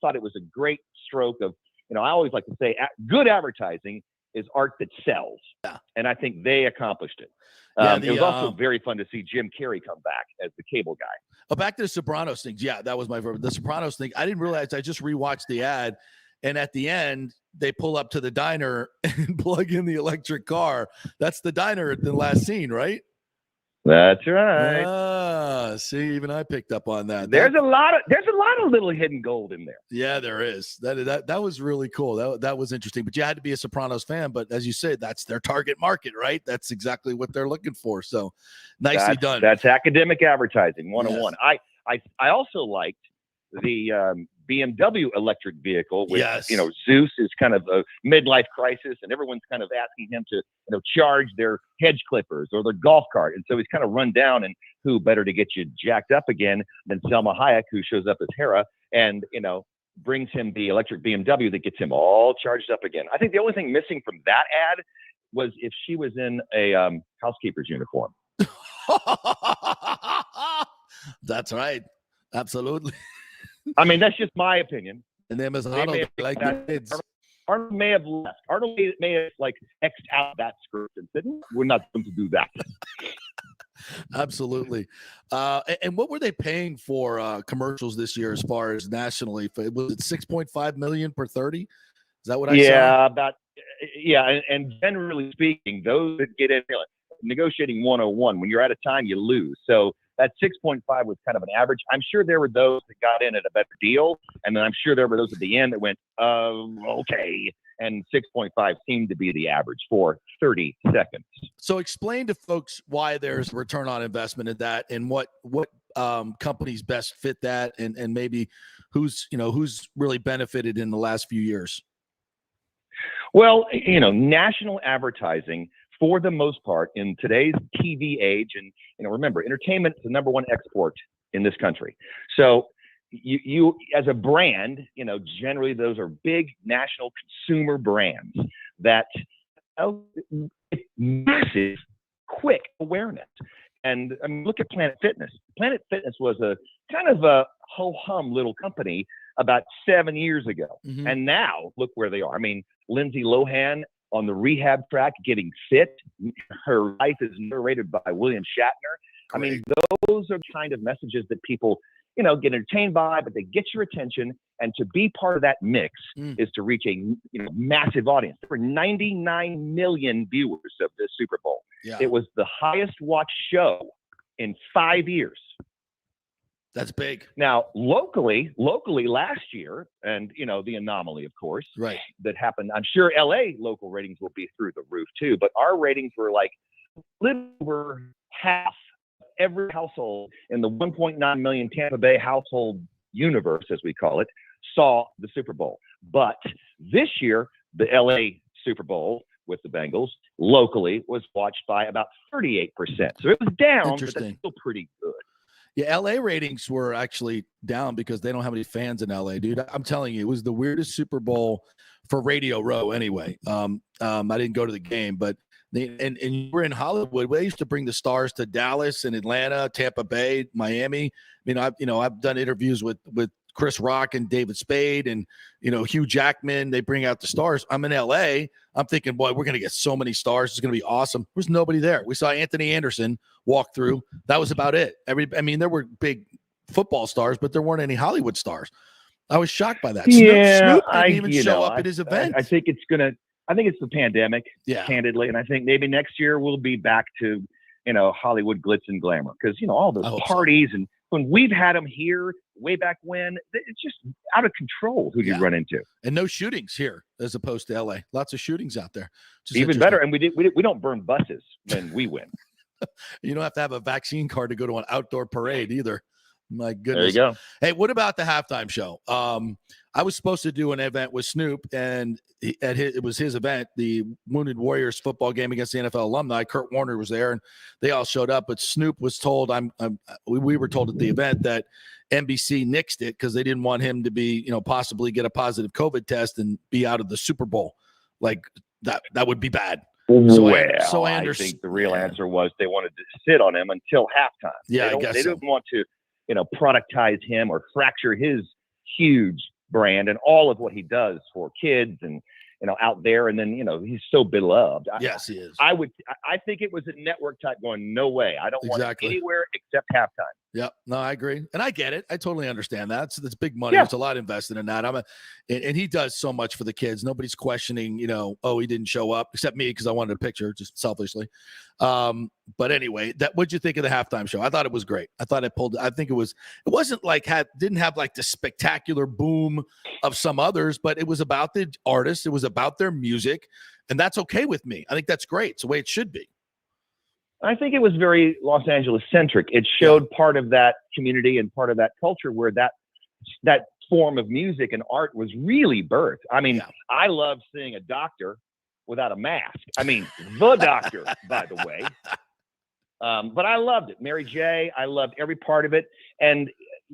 thought it was a great stroke of, you know, I always like to say good advertising is art that sells. Yeah. And I think they accomplished it. It was also very fun to see Jim Carrey come back as the cable guy. Oh, back to the Sopranos thing. Yeah, that was my favorite. The Sopranos thing. I didn't realize. I just rewatched the ad, and at the end, they pull up to the diner and plug in the electric car. That's the diner at the last scene, right? That's right. See, even I picked up on that. There's a lot of little hidden gold in there. Yeah, there is. That was really cool. That was interesting. But you had to be a Sopranos fan. But as you say, that's their target market, right? That's exactly what they're looking for. So nicely done. That's academic advertising 101. Yes. I also liked the BMW electric vehicle, which, Yes. Zeus is kind of a midlife crisis, and everyone's kind of asking him to, charge their hedge clippers or their golf cart. And so he's kind of run down, and who better to get you jacked up again than Selma Hayek, who shows up as Hera and, brings him the electric BMW that gets him all charged up again. I think the only thing missing from that ad was if she was in a housekeeper's uniform. That's right. Absolutely. I mean, that's just my opinion. And then Ms. They may Arnold, have like that- kids. Arnold may have left. Arnold may have X'd out that script and said, we're not going to do that. Absolutely. And what were they paying for commercials this year as far as nationally? Was it $6.5 million per 30? Is that what I saw? And generally speaking, those that get in negotiating 101, when you're out of time, you lose. So that 6.5 was kind of an average. I'm sure there were those that got in at a better deal, and then I'm sure there were those at the end that went, okay. And 6.5 seemed to be the average for 30 seconds. So explain to folks why there's return on investment in that, and what companies best fit that, and maybe who's really benefited in the last few years. Well, national advertising, for the most part, in today's TV age, and remember, entertainment is the number one export in this country. So you as a brand, generally those are big national consumer brands that massive, quick awareness. And I mean, look at Planet Fitness. Planet Fitness was a kind of a ho-hum little company about 7 years ago. Mm-hmm. And now look where they are. I mean, Lindsay Lohan on the rehab track, getting fit. Her life is narrated by William Shatner. I mean, those are kind of messages that people, get entertained by, but they get your attention. And to be part of that mix is to reach a massive audience. There were 99 million viewers of this Super Bowl. Yeah. It was the highest watched show in 5 years. That's big. Now, locally last year, and the anomaly, of course, right, that happened. I'm sure LA local ratings will be through the roof too, but our ratings were like a little over half every household in the 1.9 million Tampa Bay household universe, as we call it, saw the Super Bowl. But this year, the LA Super Bowl with the Bengals locally was watched by about 38%. So it was down, but that's still pretty good. Yeah, LA ratings were actually down because they don't have any fans in LA, dude. I'm telling you, it was the weirdest Super Bowl for Radio Row anyway. I didn't go to the game, but and you were in Hollywood. They used to bring the stars to Dallas and Atlanta, Tampa Bay, Miami. I've done interviews with Chris Rock and David Spade and Hugh Jackman. They bring out the stars. I'm in LA. I'm thinking, boy, we're gonna get so many stars. It's gonna be awesome. There's nobody there. We saw Anthony Anderson walk through. That was about it. There were big football stars, but there weren't any Hollywood stars. I was shocked by that. Snoop didn't even show up at his event. I think it's the pandemic, candidly, and I think maybe next year we'll be back to Hollywood glitz and glamour, because all those parties and when we've had them here way back when, it's just out of control who you run into. And no shootings here as opposed to LA. Lots of shootings out there. Even better. And we don't burn buses when we win. You don't have to have a vaccine card to go to an outdoor parade either. My goodness. There you go. Hey, what about the halftime show? I was supposed to do an event with Snoop, and it was his event, the Wounded Warriors football game against the NFL alumni. Kurt Warner was there, and they all showed up. But Snoop was told, we were told at the event that NBC nixed it because they didn't want him to be, possibly get a positive COVID test and be out of the Super Bowl. Like that would be bad. I think the real answer was they wanted to sit on him until halftime. Yeah, I guess they didn't want to, productize him or fracture his huge brand and all of what he does for kids and out there. And then he's so beloved. Yes, he is. I think it was a network type going, no way. I don't want it anywhere except halftime. Yep. No, I agree. And I get it. I totally understand that. It's big money. There's a lot invested in that. And he does so much for the kids. Nobody's questioning, he didn't show up except me because I wanted a picture, just selfishly. But anyway, what'd you think of the halftime show? I thought it was great. I think it wasn't like didn't have like the spectacular boom of some others, but it was about the artists. It was about their music. And that's okay with me. I think that's great. It's the way it should be. I think it was very Los Angeles centric. It showed part of that community and part of that culture where that form of music and art was really birthed. I mean, I love seeing a doctor without a mask. I mean, the doctor, by the way. But I loved it. Mary J., I loved every part of it. And,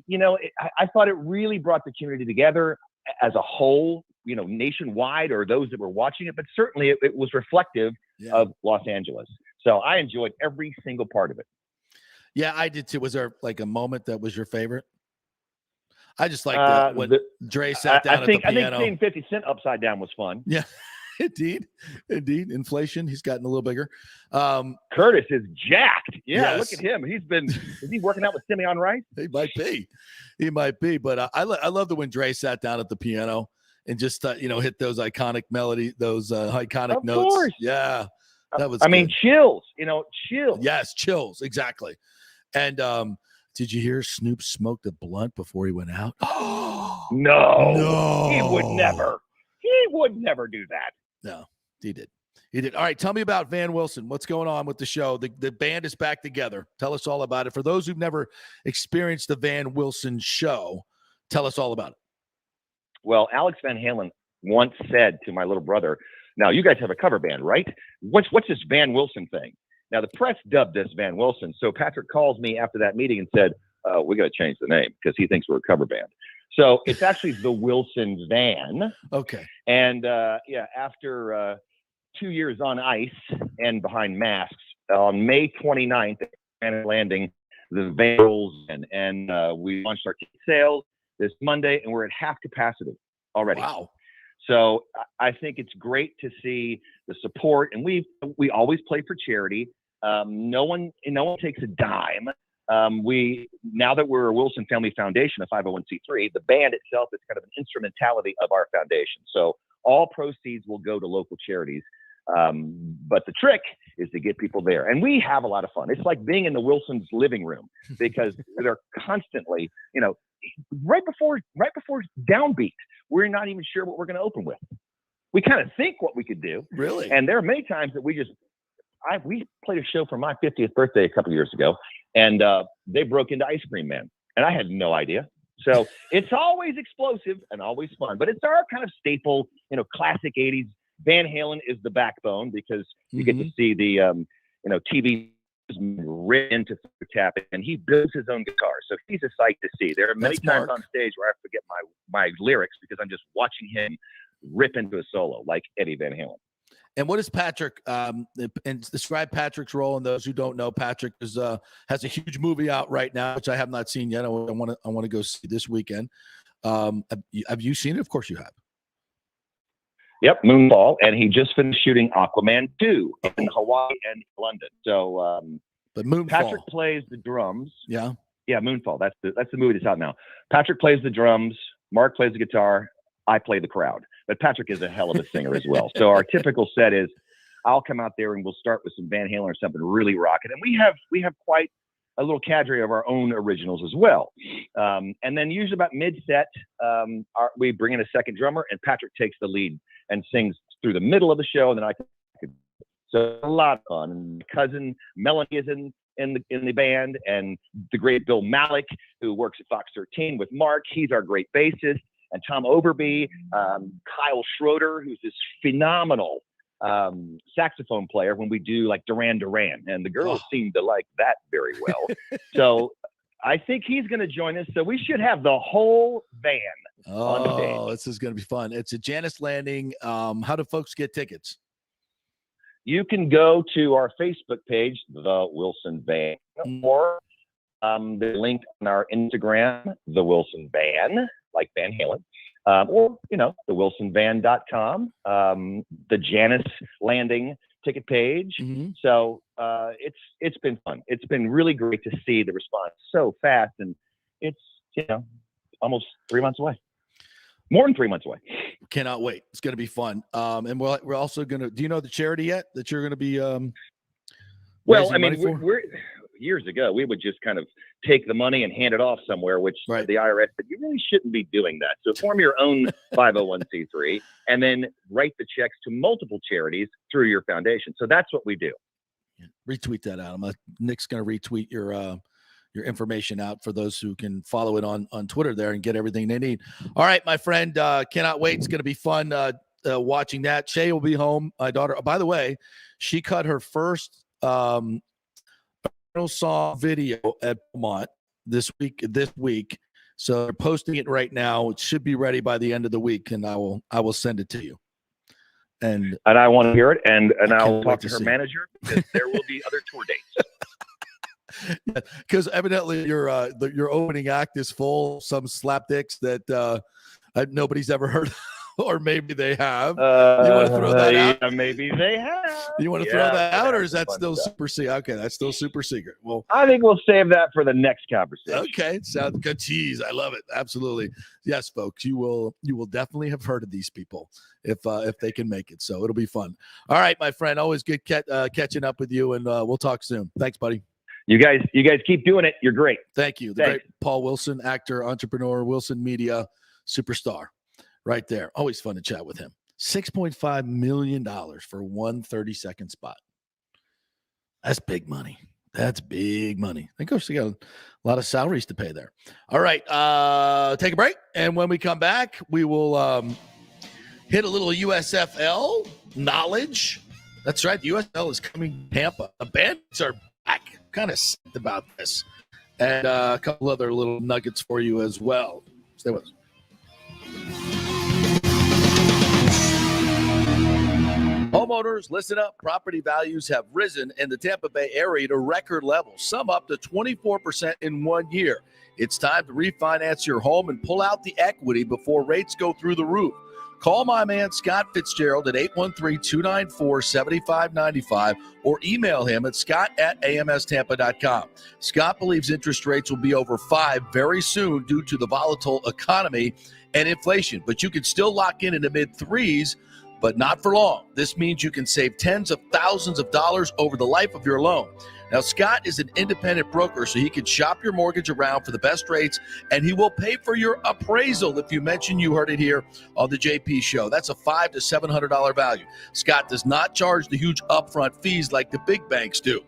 I thought it really brought the community together as a whole, nationwide, or those that were watching it. But certainly it was reflective of Los Angeles. So I enjoyed every single part of it. Yeah, I did too. Was there like a moment that was your favorite? I just like when Dre sat down at the piano. I think seeing 50 Cent upside down was fun. Yeah, indeed. Inflation, he's gotten a little bigger. Curtis is jacked. Yeah, yes. Look at him. Is he working out with Simeon Rice? He might be. But I love the when Dre sat down at the piano and just hit those iconic melody, those iconic notes. Of course. Yeah, that was. I mean, chills. Chills. Yes, chills. Exactly. And did you hear Snoop smoked a blunt before he went out? No. He would never. He would never do that. No, he did. All right, tell me about Van Wilson. What's going on with the show? The band is back together. Tell us all about it. For those who've never experienced the Van Wilson show, tell us all about it. Well, Alex Van Halen once said to my little brother, now you guys have a cover band, right? What's this Van Wilson thing? Now, the press dubbed us Van Wilson. So Patrick calls me after that meeting and said, we got to change the name because he thinks we're a cover band. So it's actually the Wilson Van. Okay. And after 2 years on ice and behind masks, on May 29th, at landing, the Van rolls in, and we launched our ticket sales this Monday, and we're at half capacity already. Wow. So I think it's great to see the support, and we always play for charity. No one takes a dime. Now that we're a Wilson Family Foundation, a 501c3, the band itself is kind of an instrumentality of our foundation. So all proceeds will go to local charities. But the trick is to get people there, and we have a lot of fun. It's like being in the Wilsons' living room because they're constantly, right before downbeat, we're not even sure what we're going to open with. We kind of think what we could do. Really? And there are many times that we played a show for my 50th birthday a couple of years ago, and they broke into Ice Cream Man, and I had no idea. So it's always explosive and always fun, but it's our kind of staple, classic 80s. Van Halen is the backbone because you get to see the, TV written into tapping, and he builds his own guitar. So he's a sight to see. There are many times on stage where I forget my lyrics because I'm just watching him rip into a solo like Eddie Van Halen. And what is Patrick? And describe Patrick's role. And those who don't know, Patrick has a huge movie out right now, which I have not seen yet. I want to go see this weekend. Have you seen it? Of course you have. Yep, Moonfall, and he just finished shooting Aquaman 2 in Hawaii and London. So, but Moonfall. Patrick plays the drums. Yeah, Moonfall. That's the movie that's out now. Patrick plays the drums. Mark plays the guitar. I play the crowd. But Patrick is a hell of a singer as well. So our typical set is, I'll come out there and we'll start with some Van Halen or something really rocking, and we have quite a little cadre of our own originals as well. And then usually about mid-set, we bring in a second drummer, and Patrick takes the lead and sings through the middle of the show, and then I can. So a lot of fun. And my cousin Melanie is in the band, and the great Bill Malik, who works at Fox 13 with Mark. He's our great bassist, and Tom Overby, Kyle Schroeder, who's this phenomenal saxophone player when we do like Duran Duran, and the girls seem to like that very well. So I think he's going to join us. So we should have the whole band on stage. Oh, this is going to be fun. It's at Janice Landing. How do folks get tickets? You can go to our Facebook page, The Wilson Band, or the link on our Instagram, The Wilson Band, like Van Halen. Or, thewilsonvan.com, the Janice Landing ticket page. So it's been fun. It's been really great to see the response so fast, and it's almost 3 months away. More than 3 months away. Cannot wait. It's going to be fun. And we're also going to. Do you know the charity yet that you're going to be? Well, I mean, we're years ago, we would just kind of take the money and hand it off somewhere, which the IRS said, you really shouldn't be doing that. So form your own 501c3 and then write the checks to multiple charities through your foundation. So that's what we do. Retweet that, Adam. Nick's going to retweet your information out for those who can follow it on Twitter there and get everything they need. All right, my friend, cannot wait. It's going to be fun watching that. Shay will be home. My daughter, by the way, she cut her first song video at Beaumont this week. So they're posting it right now. It should be ready by the end of the week, and I will send it to you. And I want to hear it, and I'll talk to her manager because there will be other tour dates. Because evidently your opening act is full of some slapdicks that nobody's ever heard of. Or maybe they have. You want to throw that out? Yeah, maybe they have. You want to throw that out, or is that still super secret? Okay, that's still super secret. Well, I think we'll save that for the next conversation. Okay, sounds good. Jeez, I love it. Absolutely. Yes, folks, you will definitely have heard of these people if they can make it. So it'll be fun. All right, my friend. Always good catching up with you, and we'll talk soon. Thanks, buddy. You guys keep doing it. You're great. Thank you. The great Paul Wilson, actor, entrepreneur, Wilson Media superstar. Right there. Always fun to chat with him. $6.5 million for one 30-second spot. That's big money. That's big money. Of course, they got a lot of salaries to pay there. All right. Take a break. And when we come back, we will hit a little USFL knowledge. That's right. The USFL is coming to Tampa. The Bandits are back. Kind of psyched about this. And a couple other little nuggets for you as well. Stay with us. Homeowners, listen up. Property values have risen in the Tampa Bay area to record levels, some up to 24% in 1 year. It's time to refinance your home and pull out the equity before rates go through the roof. Call my man Scott Fitzgerald at 813-294-7595 or email him at scott@amstampa.com. Scott believes interest rates will be over 5 very soon due to the volatile economy and inflation, but you can still lock in the mid-3s, but not for long. This means you can save tens of thousands of dollars over the life of your loan. Now, Scott is an independent broker, so he can shop your mortgage around for the best rates, and he will pay for your appraisal if you mention you heard it here on the JP Show. That's a $500 to $700 value. Scott does not charge the huge upfront fees like the big banks do.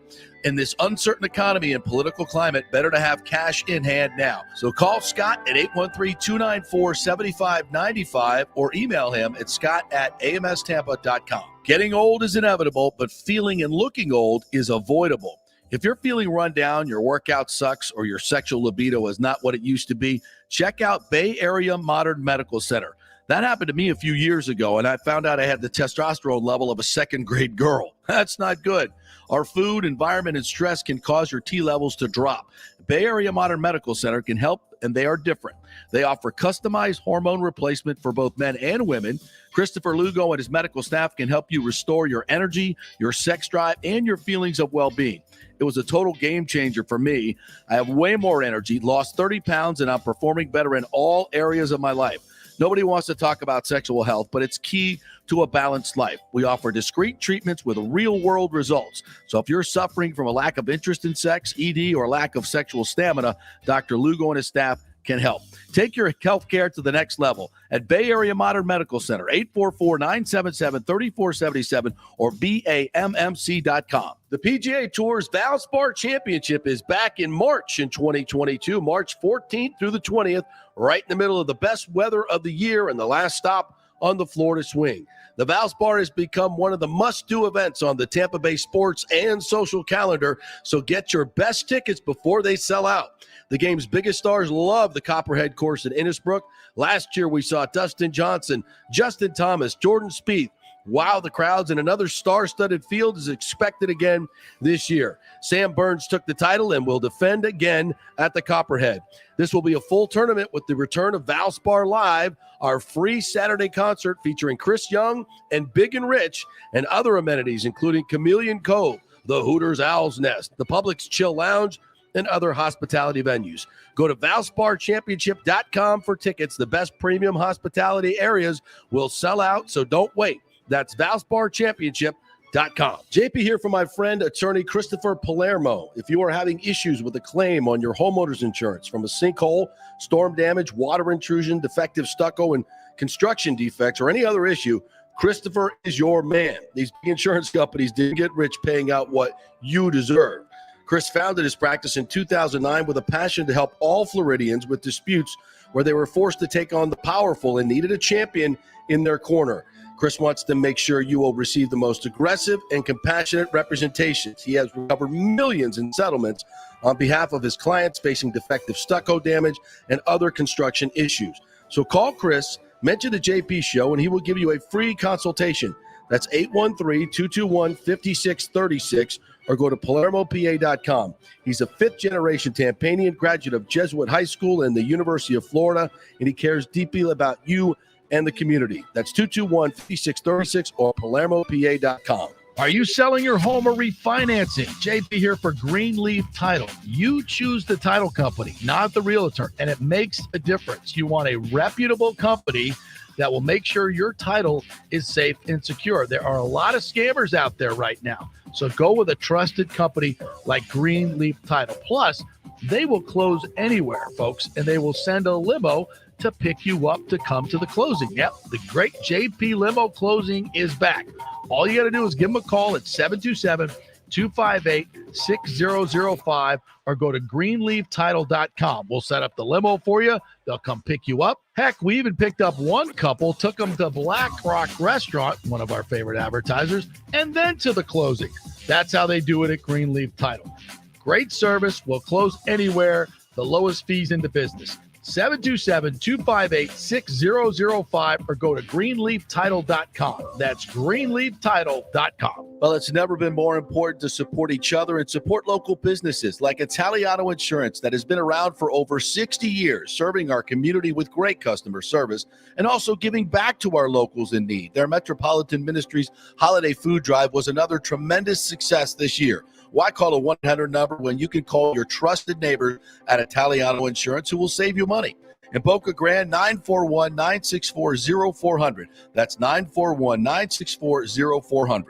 In this uncertain economy and political climate, better to have cash in hand now. So call Scott at 813-294-7595 or email him at scott@amstampa.com. Getting old is inevitable, but feeling and looking old is avoidable. If you're feeling run down, your workout sucks, or your sexual libido is not what it used to be, check out Bay Area Modern Medical Center. That happened to me a few years ago, and I found out I had the testosterone level of a second-grade girl. That's not good. Our food, environment, and stress can cause your T levels to drop. Bay Area Modern Medical Center can help, and they are different. They offer customized hormone replacement for both men and women. Christopher Lugo and his medical staff can help you restore your energy, your sex drive, and your feelings of well-being. It was a total game changer for me. I have way more energy, lost 30 pounds, and I'm performing better in all areas of my life. Nobody wants to talk about sexual health, but it's key to a balanced life. We offer discreet treatments with real-world results. So if you're suffering from a lack of interest in sex, ED, or lack of sexual stamina, Dr. Lugo and his staff can help. Take your health care to the next level at Bay Area Modern Medical Center, 844-977-3477 or BAMMC.com. The PGA Tour's Valspar Championship is back in March in 2022, March 14th through the 20th, right in the middle of the best weather of the year and the last stop on the Florida swing. The Valspar has become one of the must-do events on the Tampa Bay sports and social calendar, so get your best tickets before they sell out. The game's biggest stars love the Copperhead course at Innisbrook. Last year, we saw Dustin Johnson, Justin Thomas, Jordan Spieth. Wow, the crowds, and another star-studded field is expected again this year. Sam Burns took the title and will defend again at the Copperhead. This will be a full tournament with the return of Valspar Live, our free Saturday concert featuring Chris Young and Big and Rich, and other amenities including Chameleon Cove, the Hooters Owl's Nest, the Publix Chill Lounge, and other hospitality venues. Go to ValsparChampionship.com for tickets. The best premium hospitality areas will sell out, so don't wait. That's ValsparChampionship.com. JP here for my friend, attorney Christopher Palermo. If you are having issues with a claim on your homeowner's insurance from a sinkhole, storm damage, water intrusion, defective stucco, and construction defects, or any other issue, Christopher is your man. These insurance companies didn't get rich paying out what you deserve. Chris founded his practice in 2009 with a passion to help all Floridians with disputes where they were forced to take on the powerful and needed a champion in their corner. Chris wants to make sure you will receive the most aggressive and compassionate representations. He has recovered millions in settlements on behalf of his clients facing defective stucco damage and other construction issues. So call Chris, mention the JP Show, and he will give you a free consultation. That's 813-221-5636, or go to PalermoPA.com. He's a fifth-generation Tampanian, graduate of Jesuit High School and the University of Florida, and he cares deeply about you and the community. That's 221-5636 or PalermoPA.com. Are you selling your home or refinancing? JP here for Greenleaf Title. You choose the title company, not the realtor, and it makes a difference. You want a reputable company that will make sure your title is safe and secure. There are a lot of scammers out there right now, so go with a trusted company like Greenleaf Title. Plus, they will close anywhere, folks, and they will send a limo to pick you up to come to the closing. Yep, the great JP Limo Closing is back. All you got to do is give them a call at 727-258-6005 or go to greenleaftitle.com. We'll set up the limo for you. They'll come pick you up. Heck, we even picked up one couple, took them to Black Rock Restaurant, one of our favorite advertisers, and then to the closing. That's how they do it at Greenleaf Title. Great service. Will close anywhere. The lowest fees in the business. 727-258-6005 or go to greenleaftitle.com. That's greenleaftitle.com. Well, it's never been more important to support each other and support local businesses like Italiano Insurance that has been around for over 60 years, serving our community with great customer service and also giving back to our locals in need. Their Metropolitan Ministries Holiday Food Drive was another tremendous success this year. Why call a 1-800 number when you can call your trusted neighbor at Italiano Insurance who will save you money? In Boca Grande, 941-964-0400. That's 941-964-0400.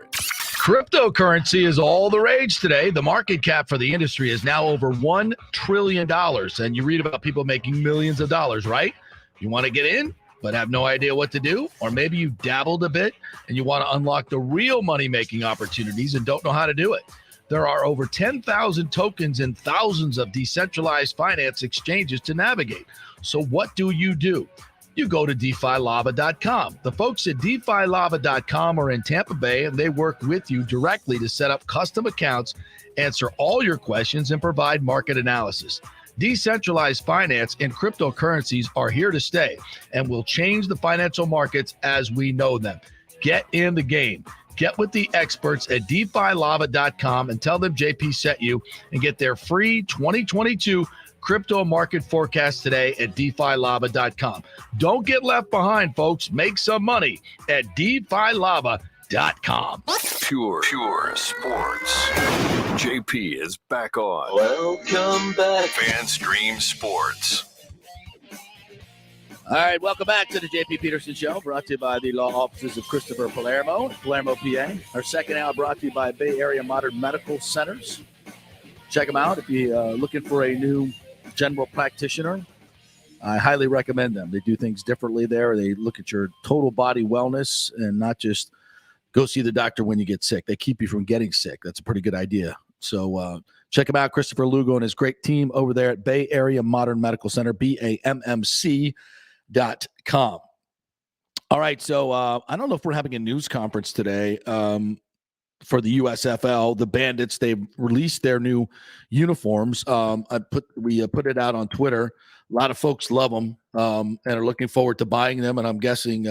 Cryptocurrency is all the rage today. The market cap for the industry is now over $1 trillion. And you read about people making millions of dollars, right? You want to get in, but have no idea what to do? Or maybe you dabbled a bit and you want to unlock the real money-making opportunities and don't know how to do it. There are over 10,000 tokens and thousands of decentralized finance exchanges to navigate. So what do? You go to DeFiLava.com. The folks at DeFiLava.com are in Tampa Bay, and they work with you directly to set up custom accounts, answer all your questions, and provide market analysis. Decentralized finance and cryptocurrencies are here to stay and will change the financial markets as we know them. Get in the game. Get with the experts at DeFiLava.com and tell them JP sent you and get their free 2022 crypto market forecast today at DeFiLava.com. Don't get left behind, folks. Make some money at DeFiLava.com. Pure sports. JP is back on. Welcome back. FanStream Sports. All right, welcome back to the JP Peterson Show, brought to you by the law offices of Christopher Palermo, Palermo, PA. Our second hour brought to you by Bay Area Modern Medical Centers. Check them out if you're looking for a new general practitioner. I highly recommend them. They do things differently there. They look at your total body wellness and not just go see the doctor when you get sick. They keep you from getting sick. That's a pretty good idea. So check them out, Christopher Lugo and his great team over there at Bay Area Modern Medical Center, BAMMC.com. All right, so I don't know if we're having a news conference today for the USFL. The Bandits, they've released their new uniforms. We put it out on Twitter. A lot of folks love them and are looking forward to buying them, and I'm guessing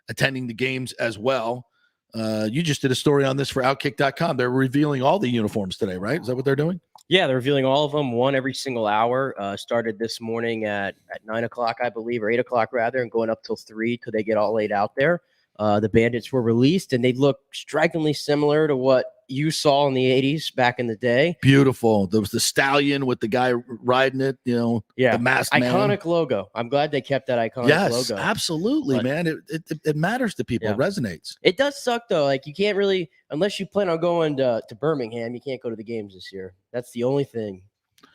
attending the games as well. You just did a story on this for Outkick.com. They're revealing all the uniforms today, right? Is that what they're doing? Yeah, they're revealing all of them, one every single hour. Started this morning at 9 o'clock, I believe, or 8 o'clock rather, and going up till 3 till they get all laid out there. The Bandits were released, and they look strikingly similar to what you saw in the 80s back in the day. Beautiful. There was the stallion with the guy riding it, the masked man. Iconic logo. I'm glad they kept that iconic logo. Yes, absolutely, man. It matters to people. Yeah. It resonates. It does suck, though. Like, you can't really, unless you plan on going to Birmingham, you can't go to the games this year. That's the only thing.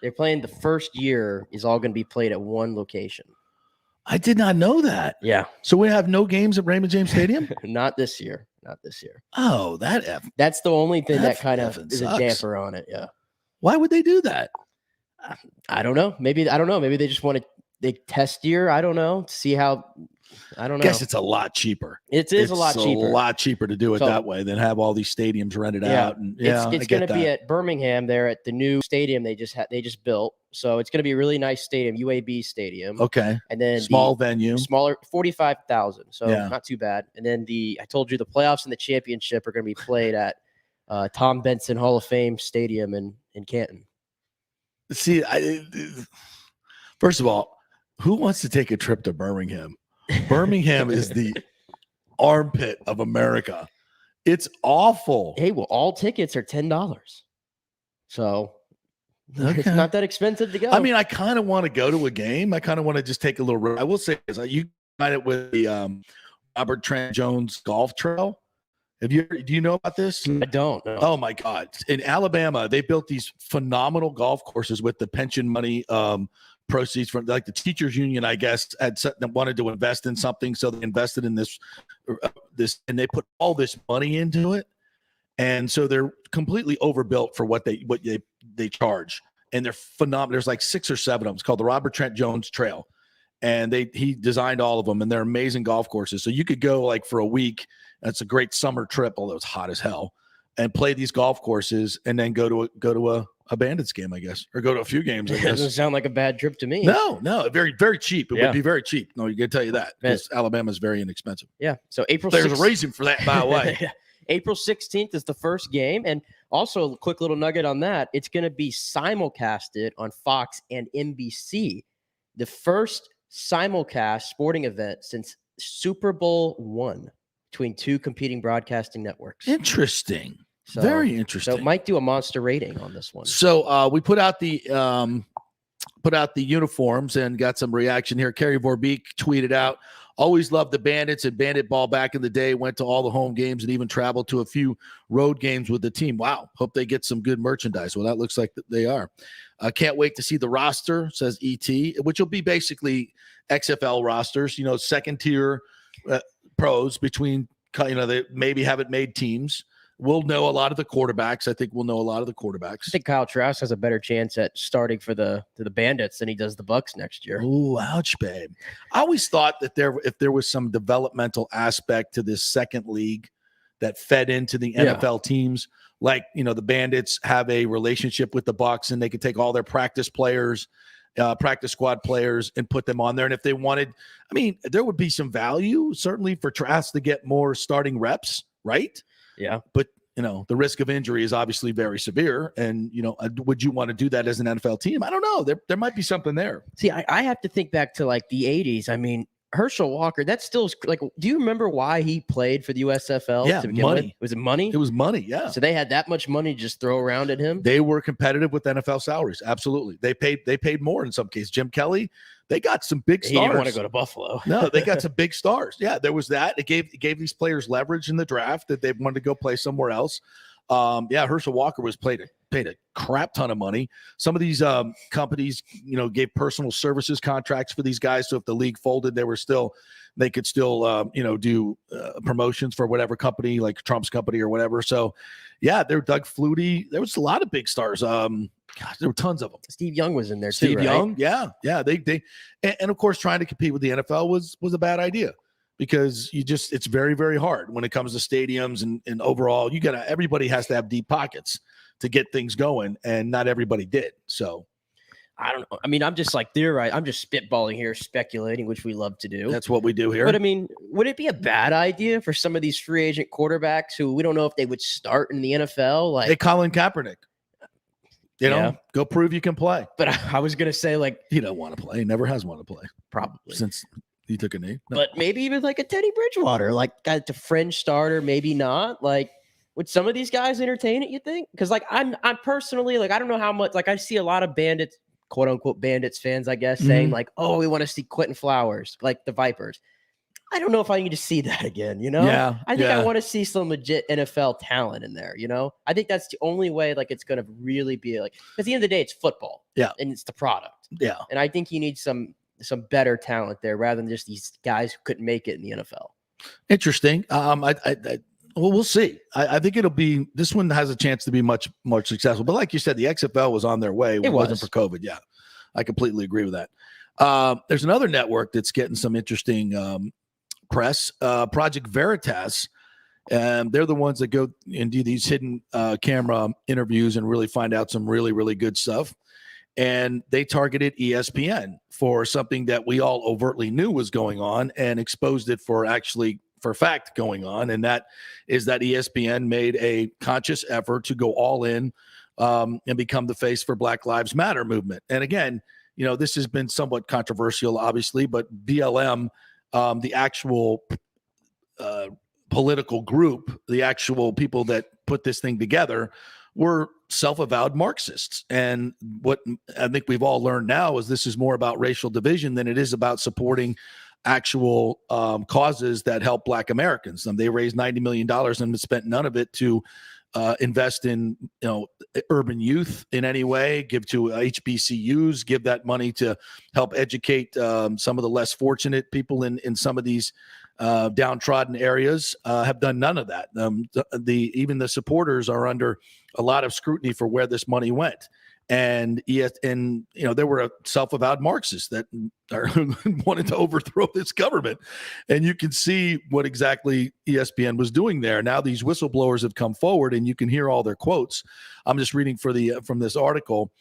They're playing the first year is all going to be played at one location. I did not know that. Yeah. So we have no games at Raymond James Stadium? Not this year. Not this year. Oh, that's the only thing that kind of sucks. is a damper on it. Yeah. Why would they do that? I don't know. Maybe they just want to test year. I don't know. See how. I don't know. Guess it's a lot cheaper. It's a lot cheaper. A lot cheaper to do it that way than have all these stadiums rented out. And it's going to be at Birmingham there at the new stadium they just built. So it's going to be a really nice stadium, UAB Stadium. Okay. And then small venue, smaller, 45,000. So not too bad. And then I told you the playoffs and the championship are going to be played at Tom Benson Hall of Fame Stadium in Canton. See, first of all, who wants to take a trip to Birmingham? Birmingham is the armpit of America. It's awful. Hey, well, all tickets are $10. So it's not that expensive to go. I mean, I kind of want to go to a game. I kind of want to just take a little. I will say this: you find it with the Robert Trent Jones Golf Trail. Do you know about this? I don't know. Oh my God! In Alabama, they built these phenomenal golf courses with the pension money proceeds from, like, the teachers union, I guess, wanted to invest in something, so they invested in this, and they put all this money into it, and so they're completely overbuilt for what they charge, and they're phenomenal. There's like 6 or 7 of them. It's called the Robert Trent Jones Trail, and he designed all of them, and they're amazing golf courses. So you could go like for a week. It's a great summer trip, although it's hot as hell, and play these golf courses, and then go to a Bandits game, I guess, or go to a few games, I guess. Doesn't sound like a bad trip to me. No, very, very cheap. It would be very cheap. No, you can tell you that, because Alabama's very inexpensive. Yeah. So There's a reason for that, by the way. April 16th is the first game. And also a quick little nugget on that. It's going to be simulcasted on Fox and NBC. The first simulcast sporting event since Super Bowl I between 2 competing broadcasting networks. Interesting. So, very interesting. So it might do a monster rating on this one. So we put out the uniforms and got some reaction here. Kerry Vorbeek tweeted out, "Always loved the Bandits and Bandit ball back in the day. Went to all the home games and even traveled to a few road games with the team. Wow. Hope they get some good merchandise." Well, that looks like they are. Can't wait to see the roster, says ET, which will be basically XFL rosters, second tier pros between, they maybe haven't made teams. We'll know a lot of the quarterbacks. I think we'll know a lot of the quarterbacks. I think Kyle Trask has a better chance at starting for the Bandits than he does the Bucs next year. Ooh, ouch, babe. I always thought that if there was some developmental aspect to this second league that fed into the NFL teams, like, the Bandits have a relationship with the Bucs, and they could take all their practice players, practice squad players, and put them on there. And if they wanted, there would be some value certainly for Trask to get more starting reps, right? Yeah. But, the risk of injury is obviously very severe. And, would you want to do that as an NFL team? I don't know. There might be something there. See, I have to think back to like the 80s. Herschel Walker, that's still like, do you remember why he played for the USFL? Yeah, money. Was it money? It was money, yeah. So they had that much money to just throw around at him? They were competitive with NFL salaries. Absolutely. They paid more in some cases. Jim Kelly, they got some big stars. He didn't want to go to Buffalo. No, they got some big stars. Yeah, there was that. It gave these players leverage in the draft that they wanted to go play somewhere else. Herschel Walker was paid a crap ton of money. Some of these companies, gave personal services contracts for these guys. So if the league folded, they could still do promotions for whatever company, like Trump's company or whatever. So they're Doug Flutie. There was a lot of big stars. There were tons of them. Steve Young was in there too. Steve Young, yeah. They and of course trying to compete with the NFL was a bad idea, because it's very, very hard when it comes to stadiums and overall. Everybody has to have deep pockets to get things going, and not everybody did. So I don't know. I'm just like theorizing. I'm just spitballing here, speculating, which we love to do. That's what we do here. But would it be a bad idea for some of these free agent quarterbacks who we don't know if they would start in the NFL? Like, hey, Colin Kaepernick, go prove you can play. But I was gonna say, like, he don't want to play. He never has wanted to play, probably since he took a knee. No. But maybe even like a Teddy Bridgewater, like got the fringe starter, maybe not. Like, would some of these guys entertain it, you think? Because like I'm personally, like, I don't know how much, like, I see a lot of Bandits, quote unquote Bandits fans, I guess, saying like, oh, we want to see Quentin Flowers, like the Vipers. I don't know if I need to see that again, Yeah. I think I want to see some legit NFL talent in there, I think that's the only way, like, it's going to really be like, because at the end of the day, it's football. Yeah. And it's the product. Yeah. And I think you need some better talent there rather than just these guys who couldn't make it in the NFL. Interesting. Well, we'll see. I think this one has a chance to be much more successful. But like you said, the XFL was on their way. It wasn't for COVID. Yeah, I completely agree with that. There's another network that's getting some interesting press, Project Veritas. And they're the ones that go and do these hidden camera interviews and really find out some really, really good stuff. And they targeted ESPN for something that we all overtly knew was going on and exposed it for fact going on. And that is that ESPN made a conscious effort to go all in and become the face for Black Lives Matter movement. And again, this has been somewhat controversial, obviously, but BLM, the actual political group, the actual people that put this thing together, were self-avowed Marxists. And what I think we've all learned now is this is more about racial division than it is about supporting actual causes that help Black Americans. They raised $90 million and spent none of it to invest in urban youth in any way, give to HBCUs, give that money to help educate some of the less fortunate people in some of these downtrodden areas. Have done none of that. Even the supporters are under a lot of scrutiny for where this money went. And there were self-avowed Marxists that wanted to overthrow this government. And you can see what exactly ESPN was doing there. Now these whistleblowers have come forward and you can hear all their quotes. I'm just reading from this article.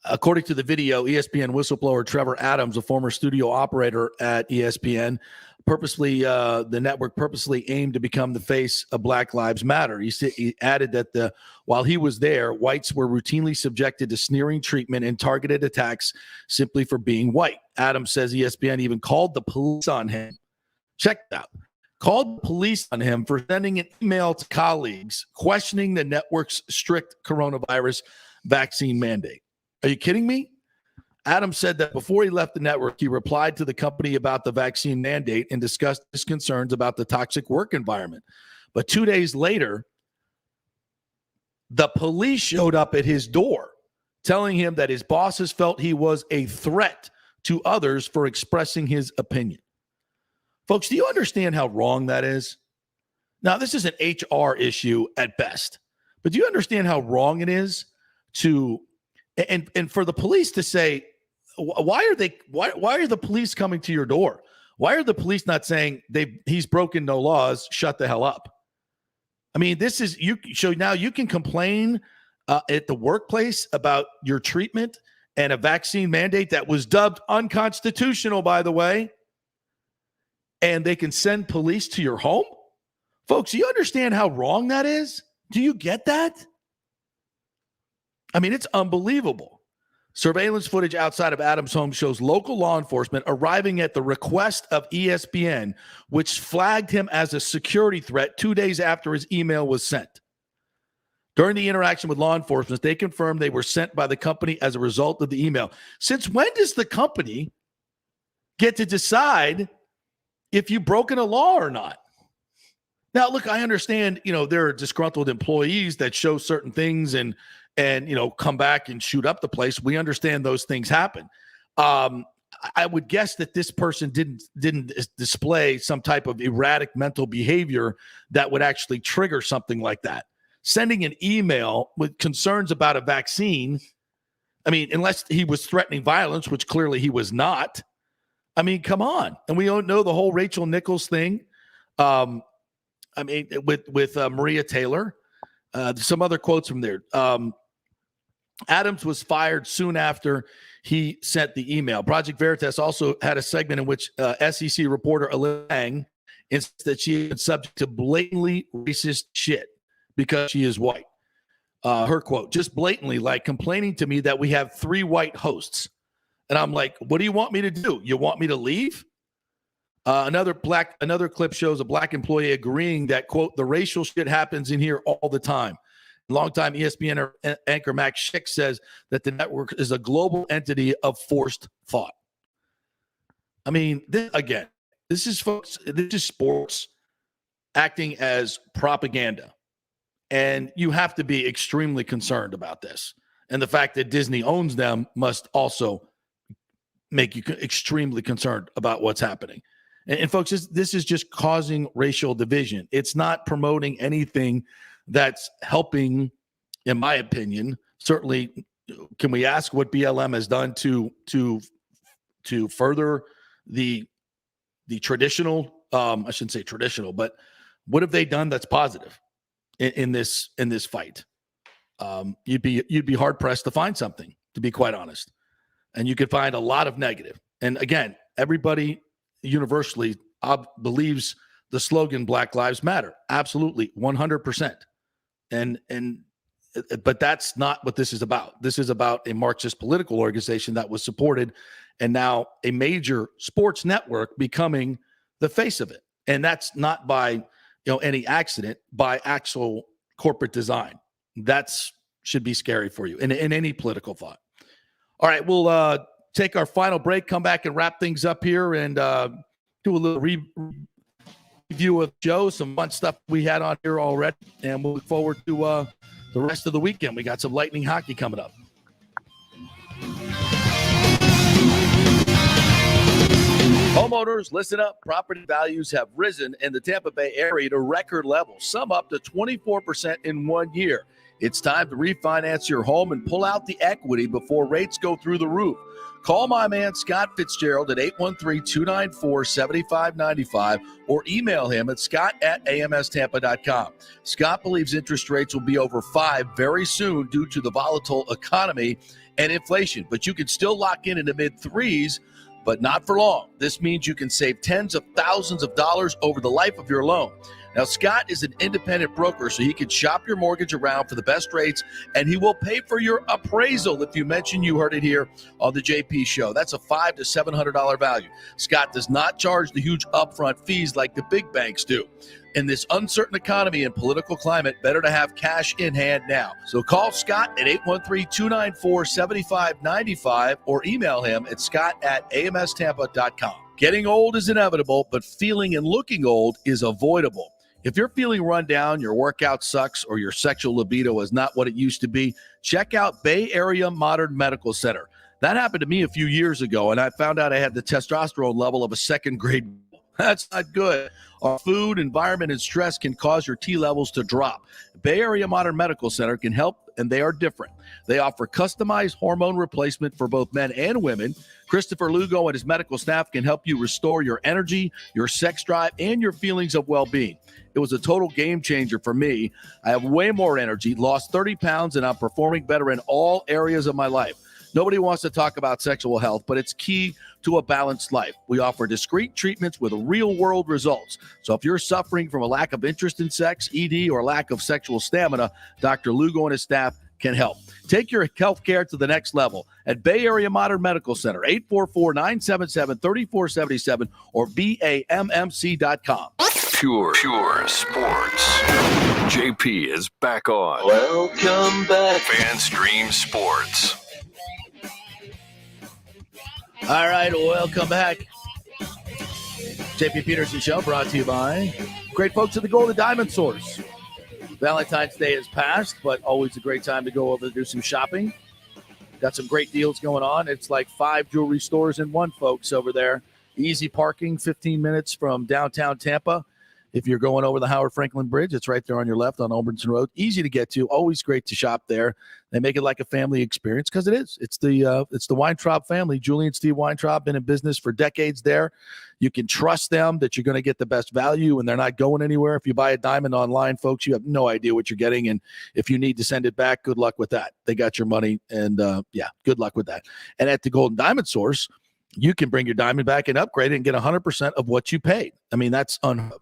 According to the video, ESPN whistleblower Trevor Adams, a former studio operator at ESPN, the network purposely aimed to become the face of Black Lives Matter. He added that while he was there, whites were routinely subjected to sneering treatment and targeted attacks simply for being white. Adams says ESPN even called the police on him. Check it out. Called the police on him for sending an email to colleagues questioning the network's strict coronavirus vaccine mandate. Are you kidding me? Adams said that before he left the network, he replied to the company about the vaccine mandate and discussed his concerns about the toxic work environment. But 2 days later, the police showed up at his door, telling him that his bosses felt he was a threat to others for expressing his opinion. Folks, do you understand how wrong that is? Now, this is an HR issue at best, but do you understand how wrong it is and for the police to say, why are the police coming to your door? Why are the police not saying he's broken no laws, shut the hell up? I mean, so now you can complain at the workplace about your treatment and a vaccine mandate that was dubbed unconstitutional, by the way, and they can send police to your home? Folks, do you understand how wrong that is? Do you get that? I mean, it's unbelievable. Surveillance footage outside of Adams' home shows local law enforcement arriving at the request of ESPN, which flagged him as a security threat 2 days after his email was sent. During the interaction with law enforcement, they confirmed they were sent by the company as a result of the email. Since when does the company get to decide if you've broken a law or not? Now, look, I understand, there are disgruntled employees that show certain things and come back and shoot up the place. We understand those things happen. I would guess that this person didn't display some type of erratic mental behavior that would actually trigger something like that. Sending an email with concerns about a vaccine, I mean, unless he was threatening violence, which clearly he was not. I mean, come on. And we don't know the whole Rachel Nichols thing. With Maria Taylor. Some other quotes from there. Adams was fired soon after he sent the email. Project Veritas also had a segment in which SEC reporter Alyssa Lang insists that she had been subject to blatantly racist shit because she is white. Her quote, just blatantly, like complaining to me that we have 3 white hosts. And I'm like, what do you want me to do? You want me to leave? Another clip shows a black employee agreeing that, quote, the racial shit happens in here all the time. Longtime ESPN anchor Max Schick says that the network is a global entity of forced thought. I mean, this is sports acting as propaganda. And you have to be extremely concerned about this. And the fact that Disney owns them must also make you extremely concerned about what's happening. And folks, this is just causing racial division. It's not promoting anything that's helping, in my opinion. Certainly, can we ask what BLM has done to further the traditional? I shouldn't say traditional, but what have they done that's positive in this fight? You'd be hard pressed to find something, to be quite honest, and you could find a lot of negative. And again, everybody universally believes the slogan Black Lives Matter. Absolutely, 100%. But that's not what this is about. This is about a Marxist political organization that was supported, and now a major sports network becoming the face of it. And that's not by any accident, by actual corporate design. That's should be scary for you in any political thought. All right, we'll take our final break, come back and wrap things up here, and do a little review of Joe, some fun stuff we had on here already, and we'll look forward to the rest of the weekend. We got some Lightning hockey coming up. Homeowners, listen up. Property values have risen in the Tampa Bay area to record levels, some up to 24% in 1 year. It's time to refinance your home and pull out the equity before rates go through the roof. Call my man Scott Fitzgerald at 813-294-7595 or email him at scott@amstampa.com. Scott believes interest rates will be over 5 very soon due to the volatile economy and inflation, but you can still lock in the mid-3s, but not for long. This means you can save tens of thousands of dollars over the life of your loan. Now, Scott is an independent broker, so he can shop your mortgage around for the best rates, and he will pay for your appraisal if you mention you heard it here on the JP Show. That's a $500 to $700 value. Scott does not charge the huge upfront fees like the big banks do. In this uncertain economy and political climate, better to have cash in hand now. So call Scott at 813-294-7595 or email him at scott@amstampa.com. Getting old is inevitable, but feeling and looking old is avoidable. If you're feeling run down, your workout sucks, or your sexual libido is not what it used to be, check out Bay Area Modern Medical Center. That happened to me a few years ago, and I found out I had the testosterone level of a second grade. That's not good. Our food, environment, and stress can cause your T levels to drop. Bay Area Modern Medical Center can help, and they are different. They offer customized hormone replacement for both men and women. Christopher Lugo and his medical staff can help you restore your energy, your sex drive, and your feelings of well-being. It was a total game changer for me. I have way more energy, lost 30 pounds, and I'm performing better in all areas of my life. Nobody wants to talk about sexual health, but it's key to a balanced life. We offer discreet treatments with real-world results. So if you're suffering from a lack of interest in sex, ED, or lack of sexual stamina, Dr. Lugo and his staff can help. Take your health care to the next level at Bay Area Modern Medical Center, 844-977-3477 or BAMMC.com. Pure sports. JP is back on. Welcome back. FanStream Sports. All right, welcome back. JP Peterson Show brought to you by great folks at the Golden Diamond Source. Valentine's Day has passed, but always a great time to go over to do some shopping. Got some great deals going on. It's like 5 jewelry stores in one, folks, over there. Easy parking, 15 minutes from downtown Tampa. If you're going over the Howard Franklin Bridge, it's right there on your left on Olbernson Road. Easy to get to. Always great to shop there. They make it like a family experience because it is. It's the Weintraub family. Julie and Steve Weintraub, been in business for decades there. You can trust them that you're going to get the best value and they're not going anywhere. If you buy a diamond online, folks, you have no idea what you're getting. And if you need to send it back, good luck with that. They got your money. And good luck with that. And at the Golden Diamond Source, you can bring your diamond back and upgrade it and get 100% of what you paid. I mean, that's unheard of.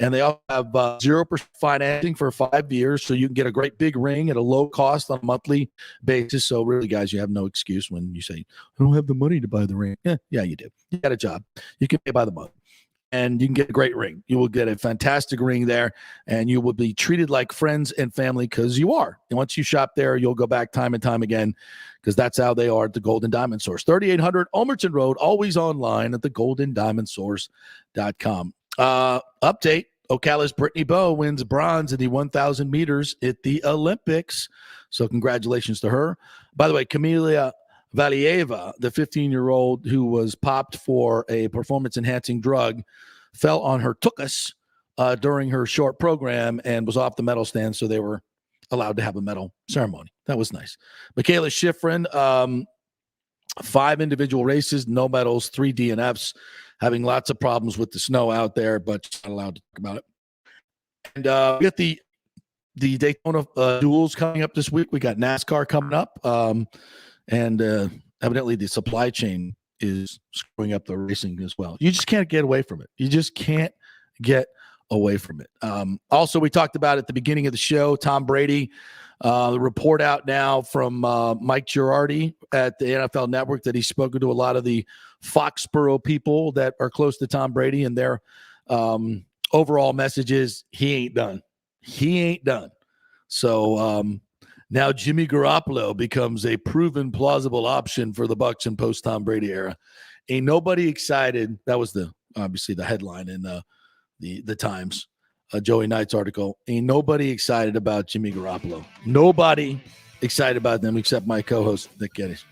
And they also have 0% financing for 5 years, so you can get a great big ring at a low cost on a monthly basis. So really, guys, you have no excuse when you say, I don't have the money to buy the ring. Yeah, you do. You got a job. You can pay by the month. And you can get a great ring. You will get a fantastic ring there, and you will be treated like friends and family because you are. And once you shop there, you'll go back time and time again because that's how they are at the Golden Diamond Source. 3800 Olmerton Road, always online at thegoldendiamondsource.com. Update, Ocala's Brittany Bowe wins bronze in the 1,000 meters at the Olympics. So congratulations to her. By the way, Camelia Valieva, the 15-year-old who was popped for a performance-enhancing drug, fell on her tuchus during her short program and was off the medal stand, so they were allowed to have a medal ceremony. That was nice. Michaela Schifrin, 5 individual races, no medals, 3 DNFs, having lots of problems with the snow out there, but she's not allowed to talk about it. And we got the Daytona duels coming up this week. We got NASCAR coming up, and evidently the supply chain is screwing up the racing as well. You just can't get away from it. You just can't get away from it. Also, we talked about at the beginning of the show, Tom Brady, the report out now from Mike Girardi at the NFL Network that he's spoken to a lot of the Foxborough people that are close to Tom Brady, and their overall message is he ain't done. He ain't done. So now Jimmy Garoppolo becomes a proven plausible option for the Bucs in post-Tom Brady era. Ain't nobody excited. That was obviously the headline in the Times, Joey Knight's article. Ain't nobody excited about Jimmy Garoppolo. Nobody excited about them except my co-host, Nick Geddes.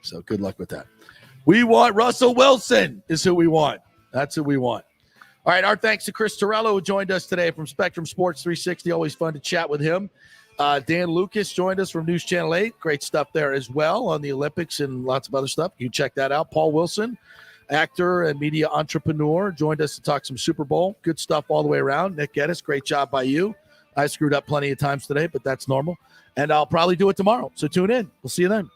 So good luck with that. We want Russell Wilson is who we want. That's who we want. All right, our thanks to Chris Torello, who joined us today from Spectrum Sports 360. Always fun to chat with him. Dan Lucas joined us from News Channel 8. Great stuff there as well on the Olympics and lots of other stuff. You check that out. Paul Wilson, actor and media entrepreneur, joined us to talk some Super Bowl. Good stuff all the way around. Nick Geddes, great job by you. I screwed up plenty of times today, but that's normal. And I'll probably do it tomorrow. So tune in. We'll see you then.